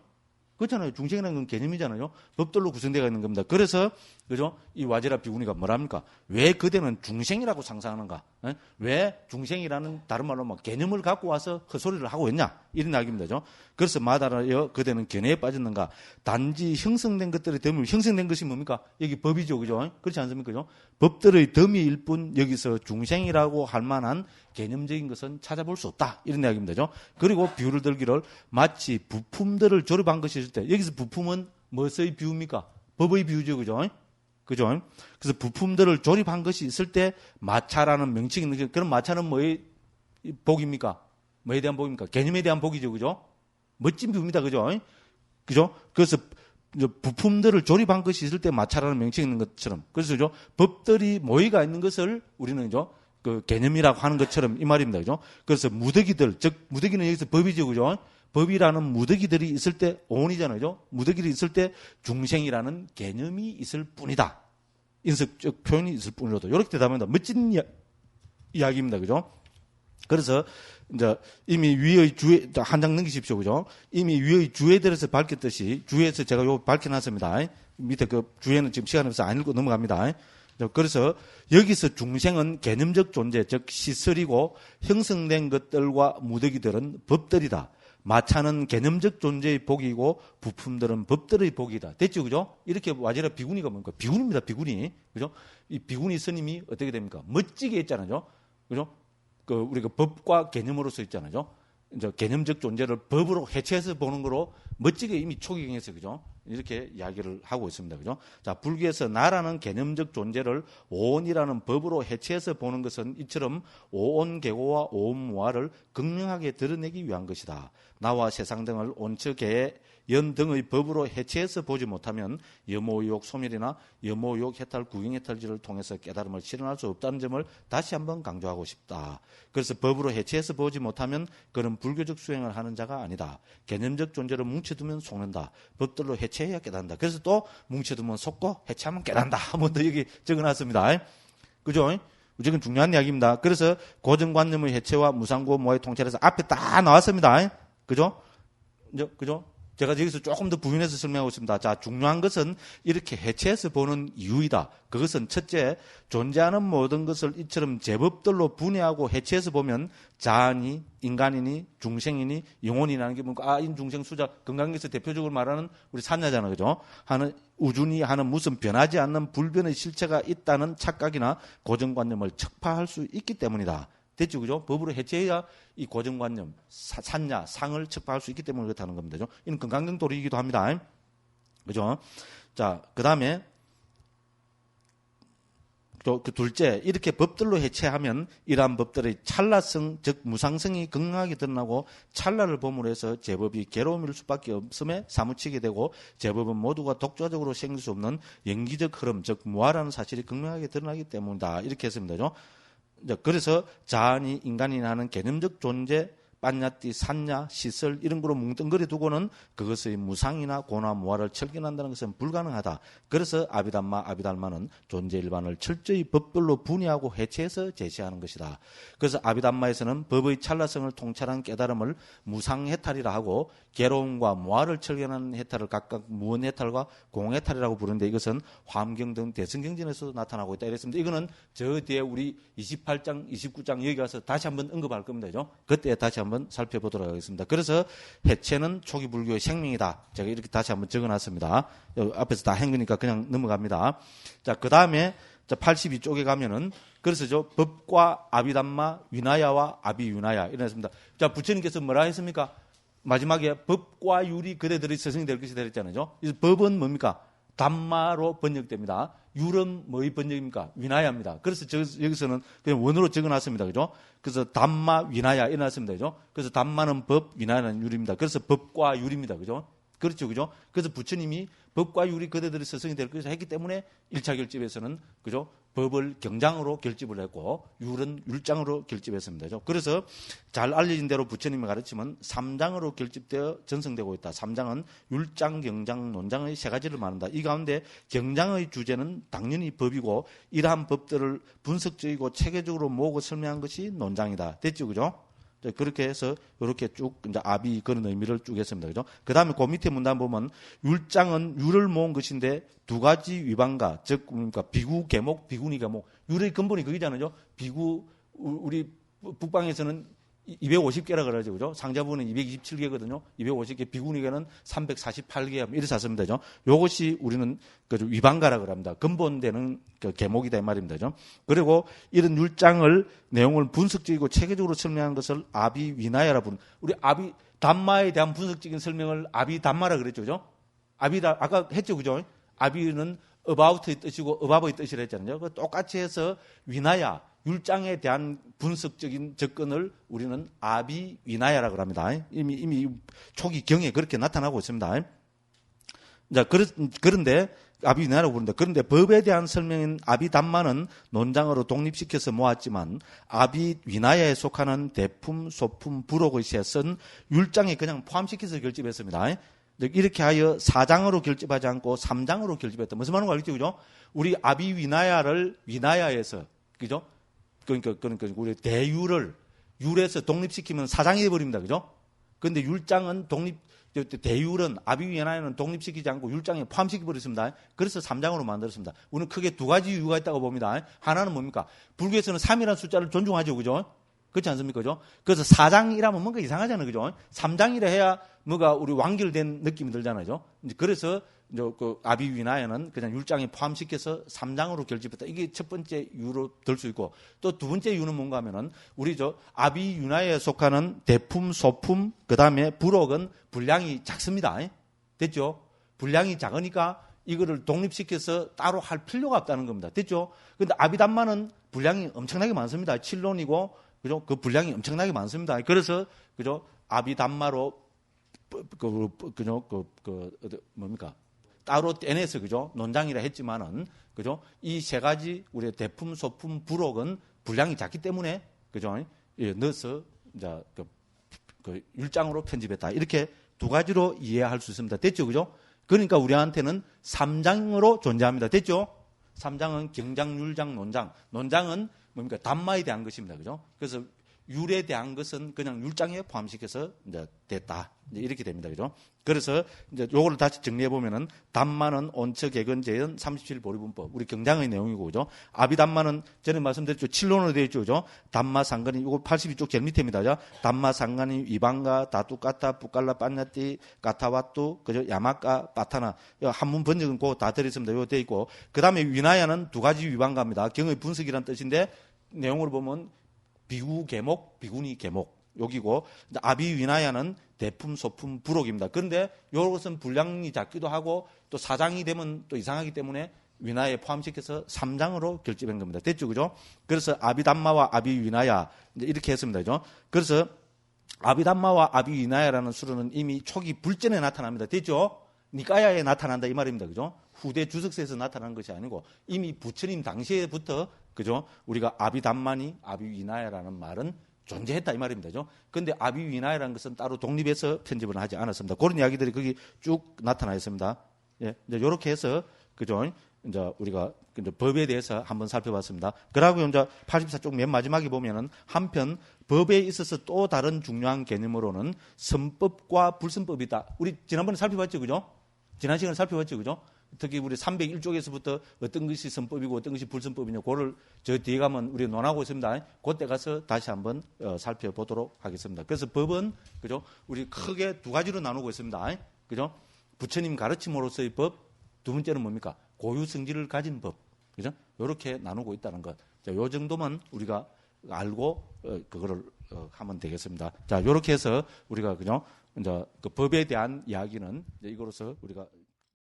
그렇잖아요. 중생이라는 건 개념이잖아요. 법들로 구성되어 있는 겁니다. 그래서 그죠? 이 와지라 비구니가 뭐랍니까? 왜 그대는 중생이라고 상상하는가? 왜 중생이라는 다른 말로 막 개념을 갖고 와서 헛소리를 하고 있냐? 이런 이야기입니다. 그래서 마다하여 그대는 견해에 빠졌는가? 단지 형성된 것들의 덤이 형성된 것이 뭡니까? 여기 법이죠. 그죠? 그렇지 않습니까? 그죠? 법들의 덤이일 뿐 여기서 중생이라고 할 만한 개념적인 것은 찾아볼 수 없다. 이런 이야기입니다. 그리고 비유를 들기를 마치 부품들을 조립한 것이 있을 때 여기서 부품은 무엇의 비유입니까? 법의 비유죠. 그죠? 그죠? 그래서 부품들을 조립한 것이 있을 때 마차라는 명칭이 있는 게 그럼 마차는 뭐의 복입니까? 뭐에 대한 복입니까? 개념에 대한 복이죠. 그죠? 멋진 비유입니다. 그죠? 그죠? 그래서 부품들을 조립한 것이 있을 때 마차라는 명칭이 있는 것처럼 그래서 그죠? 법들이 모이가 있는 것을 우리는 그죠? 그 개념이라고 하는 것처럼 이 말입니다. 그죠? 그래서 무더기들, 즉 무더기는 여기서 법이죠. 그죠? 법이라는 무더기들이 있을 때 오온이잖아요. 그죠? 무더기들이 있을 때 중생이라는 개념이 있을 뿐이다. 인습적 표현이 있을 뿐이로다. 이렇게 대답합니다. 멋진 이야기입니다. 그죠? 그래서 이제 이미 위의 주에 한 장 넘기십시오. 그죠? 이미 위의 주에 대해서 밝혔듯이 주에서 제가 요 밝혀놨습니다. 밑에 그 주에는 지금 시간이 없어서 안 읽고 넘어갑니다. 그래서 여기서 중생은 개념적 존재, 즉 시설이고 형성된 것들과 무더기들은 법들이다. 마차는 개념적 존재의 복이고 부품들은 법들의 복이다. 됐죠, 그죠? 이렇게 와지라 비구니가 뭡니까? 비구니입니다, 비구니. 그죠? 이 비구니 스님이 어떻게 됩니까? 멋지게 했잖아요, 그죠? 그 우리가 법과 개념으로서 있잖아요. 이제 개념적 존재를 법으로 해체해서 보는 거로 멋지게 이미 초기경에서 그죠? 이렇게 이야기를 하고 있습니다. 그죠? 자, 불교에서 나라는 개념적 존재를 오온이라는 법으로 해체해서 보는 것은 이처럼 오온계고와 오온무화를 극명하게 드러내기 위한 것이다. 나와 세상 등을 온처계의 연 등의 법으로 해체해서 보지 못하면 염오유혹 소멸이나 염오유혹 해탈 구경해탈지를 통해서 깨달음을 실현할 수 없다는 점을 다시 한번 강조하고 싶다. 그래서 법으로 해체해서 보지 못하면 그는 불교적 수행을 하는 자가 아니다. 개념적 존재를 뭉쳐두면 속는다. 법들로 해체해야 깨닫는다. 그래서 또 뭉쳐두면 속고 해체하면 깨닫는다. 한 번 더 여기 적어놨습니다. 그죠? 무조건 중요한 이야기입니다. 그래서 고정관념의 해체와 무상고 모의 통찰에서 앞에 다 나왔습니다. 그죠? 그죠? 제가 여기서 조금 더 부연해서 설명하고 있습니다. 자, 중요한 것은 이렇게 해체해서 보는 이유이다. 그것은 첫째, 존재하는 모든 것을 이처럼 제법들로 분해하고 해체해서 보면 자아니, 인간이니, 중생이니, 영혼이라는 게 뭔가 인중생 수자 건강에서 대표적으로 말하는 우리 산야잖아, 그죠? 하는 우준이 하는 무슨 변하지 않는 불변의 실체가 있다는 착각이나 고정관념을 척파할 수 있기 때문이다. 됐죠, 그죠? 법으로 해체해야 이 고정관념, 산냐, 상을 척박할 수 있기 때문에 그렇다는 겁니다. 그죠? 이는 건강경도리이기도 합니다. 그죠? 자, 그 다음에 그 둘째, 이렇게 법들로 해체하면 이러한 법들의 찰나성, 즉 무상성이 극명하게 드러나고 찰나를 보므로 해서 제법이 괴로움일 수밖에 없음에 사무치게 되고 제법은 모두가 독자적으로 생길 수 없는 연기적 흐름, 즉 무아라는 사실이 극명하게 드러나기 때문이다. 이렇게 했습니다. 그래서 자아니 인간이나 하는 개념적 존재, 빤야띠, 산야, 시설 이런 거로 뭉뚱그려 두고는 그것의 무상이나 고나 무아를 철견한다는 것은 불가능하다. 그래서 아비담마는 존재 일반을 철저히 법별로 분해하고 해체해서 제시하는 것이다. 그래서 아비담마에서는 법의 찰나성을 통찰한 깨달음을 무상해탈이라 하고 괴로움과 무아를 철견하는 해탈을 각각 무언해탈과 공해탈이라고 부르는데 이것은 화엄경 등 대승경전에서도 나타나고 있다. 이랬습니다. 이거는 저 뒤에 우리 28장, 29장 여기 가서 다시 한번 언급할 겁니다. 그때 다시 한번 살펴보도록 하겠습니다. 그래서 해체는 초기 불교의 생명이다. 제가 이렇게 다시 한번 적어놨습니다. 앞에서 다 한 거니까 그냥 넘어갑니다. 자, 그 다음에 82쪽에 가면은 그래서 법과 아비담마, 위나야와 아비유나야 이랬습니다. 자, 부처님께서 뭐라 했습니까? 마지막에 법과 율이 그대들의 스승이 될 것이다 했잖아요. 법은 뭡니까? 담마로 번역됩니다. 율은 뭐의 번역입니까? 위나야입니다. 그래서 여기서는 그냥 원어로 적어놨습니다. 그죠? 그래서 담마, 위나야 이래놨습니다. 그죠? 그래서 담마는 법, 위나야는 율입니다. 그래서 법과 율입니다. 그죠? 그렇죠. 그죠? 그래서 부처님이 법과 율이 그대들의 스승이 될 것이다 했기 때문에 1차 결집에서는 그죠? 법을 경장으로 결집을 했고 율은 율장으로 결집했습니다. 그죠? 그래서 잘 알려진 대로 부처님의 가르침은 3장으로 결집되어 전승되고 있다. 3장은 율장, 경장, 논장의 세 가지를 말한다. 이 가운데 경장의 주제는 당연히 법이고 이러한 법들을 분석적이고 체계적으로 모으고 설명한 것이 논장이다. 됐죠? 그죠? 그렇게 해서 이렇게 쭉 이제 아비 그런 의미를 쭉 했습니다. 그죠? 그 다음에 그 밑에 문단 보면 율장은 율을 모은 것인데 두 가지 위반가, 즉 그러니까 비구 계목, 비구니 계목. 율의 근본이 그기잖아요. 비구 우리 북방에서는 250개라 그러죠. 그죠? 상자부는 227개거든요. 250개, 비구니개는 348개. 이래서 씁니다. 그죠? 요것이 우리는 그 위반가라 그럽니다. 근본되는 그 계목이다 이 말입니다. 그죠? 그리고 이런 율장을 내용을 분석적이고 체계적으로 설명한 것을 아비위나야라 부르는 우리 아비 담마에 대한 분석적인 설명을 아비담마라 그랬죠. 그죠? 아까 했죠. 그죠? 아비는 about의 뜻이고 above의 뜻이라 했잖아요. 똑같이 해서 위나야 율장에 대한 분석적인 접근을 우리는 아비위나야라고 합니다. 이미 초기 경에 그렇게 나타나고 있습니다. 자, 그런데 아비위나야라고 부른다. 그런데 법에 대한 설명인 아비담마는 논장으로 독립시켜서 모았지만 아비위나야에 속하는 대품, 소품, 부록의 셋은 율장에 그냥 포함시켜서 결집했습니다. 이렇게 하여 4장으로 결집하지 않고 3장으로 결집했다. 무슨 말인가 알겠죠? 그죠? 우리 아비위나야를 위나야에서 그죠? 그러니까 우리 대율을 율에서 독립시키면 4장이 되어버립니다. 그죠? 그런데 율장은 대율은 아비위나야는 독립시키지 않고 율장에 포함시켜버렸습니다. 그래서 3장으로 만들었습니다. 우리는 크게 두 가지 이유가 있다고 봅니다. 하나는 뭡니까? 불교에서는 3이라는 숫자를 존중하죠. 그죠? 그렇지 않습니까? 그죠? 그래서 4장이라면 뭔가 이상하잖아요. 그죠? 3장이라 해야 뭐가 우리 완결된 느낌이 들잖아요. 그래서 그 아비위나야는 그냥 율장에 포함시켜서 3장으로 결집했다. 이게 첫 번째 이유로 들 수 있고 또 두 번째 이유는 뭔가 하면은 우리 아비위나야에 속하는 대품, 소품, 그 다음에 부록은 분량이 작습니다. 됐죠? 분량이 작으니까 이거를 독립시켜서 따로 할 필요가 없다는 겁니다. 됐죠? 근데 아비담마는 분량이 엄청나게 많습니다. 7론이고 그죠? 그 분량이 엄청나게 많습니다. 그래서 그죠? 아비담마로 뭡니까? 따로 떼내서 그죠? 논장이라 했지만은 그죠? 이 세 가지 우리의 대품, 소품, 부록은 분량이 작기 때문에 그죠? 예, 넣어서 이제 그 율장으로 편집했다. 이렇게 두 가지로 이해할 수 있습니다. 됐죠? 그죠? 그러니까 우리한테는 3장으로 존재합니다. 됐죠? 3장은 경장, 율장, 논장. 논장은 뭡니까? 담마에 대한 것입니다. 그죠? 그래서 율에 대한 것은 그냥 율장에 포함시켜서 이제 됐다. 이제 이렇게 됩니다. 그죠? 그래서 이제 요거를 다시 정리해 보면은 담마는 온처 개근 재현 37보리분법. 우리 경장의 내용이고 그죠? 아비담마는 전에 말씀드렸죠. 7론으로 되어 있죠. 그죠? 담마 상간이 요거 82쪽 제일 밑에입니다. 그죠? 담마 상간이 위방가 다뚜까타 뿌깔라 빤야띠 까타와뚜 그죠? 야마까 빠타나. 한문 번역은 그거 다 들었습니다. 요거 되어 있고. 그다음에 위나야는 두 가지 위방가입니다. 경의 분석이라는 뜻인데 내용을 보면 비구 계목, 비구니 계목 여기고 아비 위나야는 대품, 소품, 부록입니다. 그런데 이것은 분량이 작기도 하고 또 4장이 되면 또 이상하기 때문에 위나야에 포함시켜서 3장으로 결집한 겁니다. 됐죠, 그죠? 그래서 아비담마와 아비위나야 이렇게 했습니다, 그죠? 그래서 아비담마와 아비위나야라는 수로는 이미 초기 불전에 나타납니다. 됐죠? 니까야에 나타난다 이 말입니다, 그죠? 후대 주석서에서 나타난 것이 아니고 이미 부처님 당시에부터 그죠? 우리가 아비담마니 아비위나야라는 말은 존재했다 이 말입니다, 그죠? 근데 아비위나야라는 것은 따로 독립해서 편집을 하지 않았습니다. 그런 이야기들이 거기 쭉 나타나 있습니다. 예, 이제 이렇게 해서 그죠? 이제 우리가 이제 법에 대해서 한번 살펴봤습니다. 그러고 이제 84쪽 맨 마지막에 보면은 한편 법에 있어서 또 다른 중요한 개념으로는 선법과 불선법이다. 우리 지난번에 살펴봤죠, 그죠? 지난 시간에 살펴봤죠, 그죠? 특히 우리 301쪽에서부터 어떤 것이 선법이고 어떤 것이 불선법이냐, 그거를 저 뒤에 가면 우리 논하고 있습니다. 그때 가서 다시 한번 살펴보도록 하겠습니다. 그래서 법은 그죠? 우리 크게 두 가지로 나누고 있습니다. 그죠? 부처님 가르침으로서의 법, 두 번째는 뭡니까? 고유 성질을 가진 법, 그죠? 이렇게 나누고 있다는 것. 자, 요 정도만 우리가 알고 그거를 하면 되겠습니다. 자, 이렇게 해서 우리가 그죠? 이제 그 법에 대한 이야기는 이제 이거로서 우리가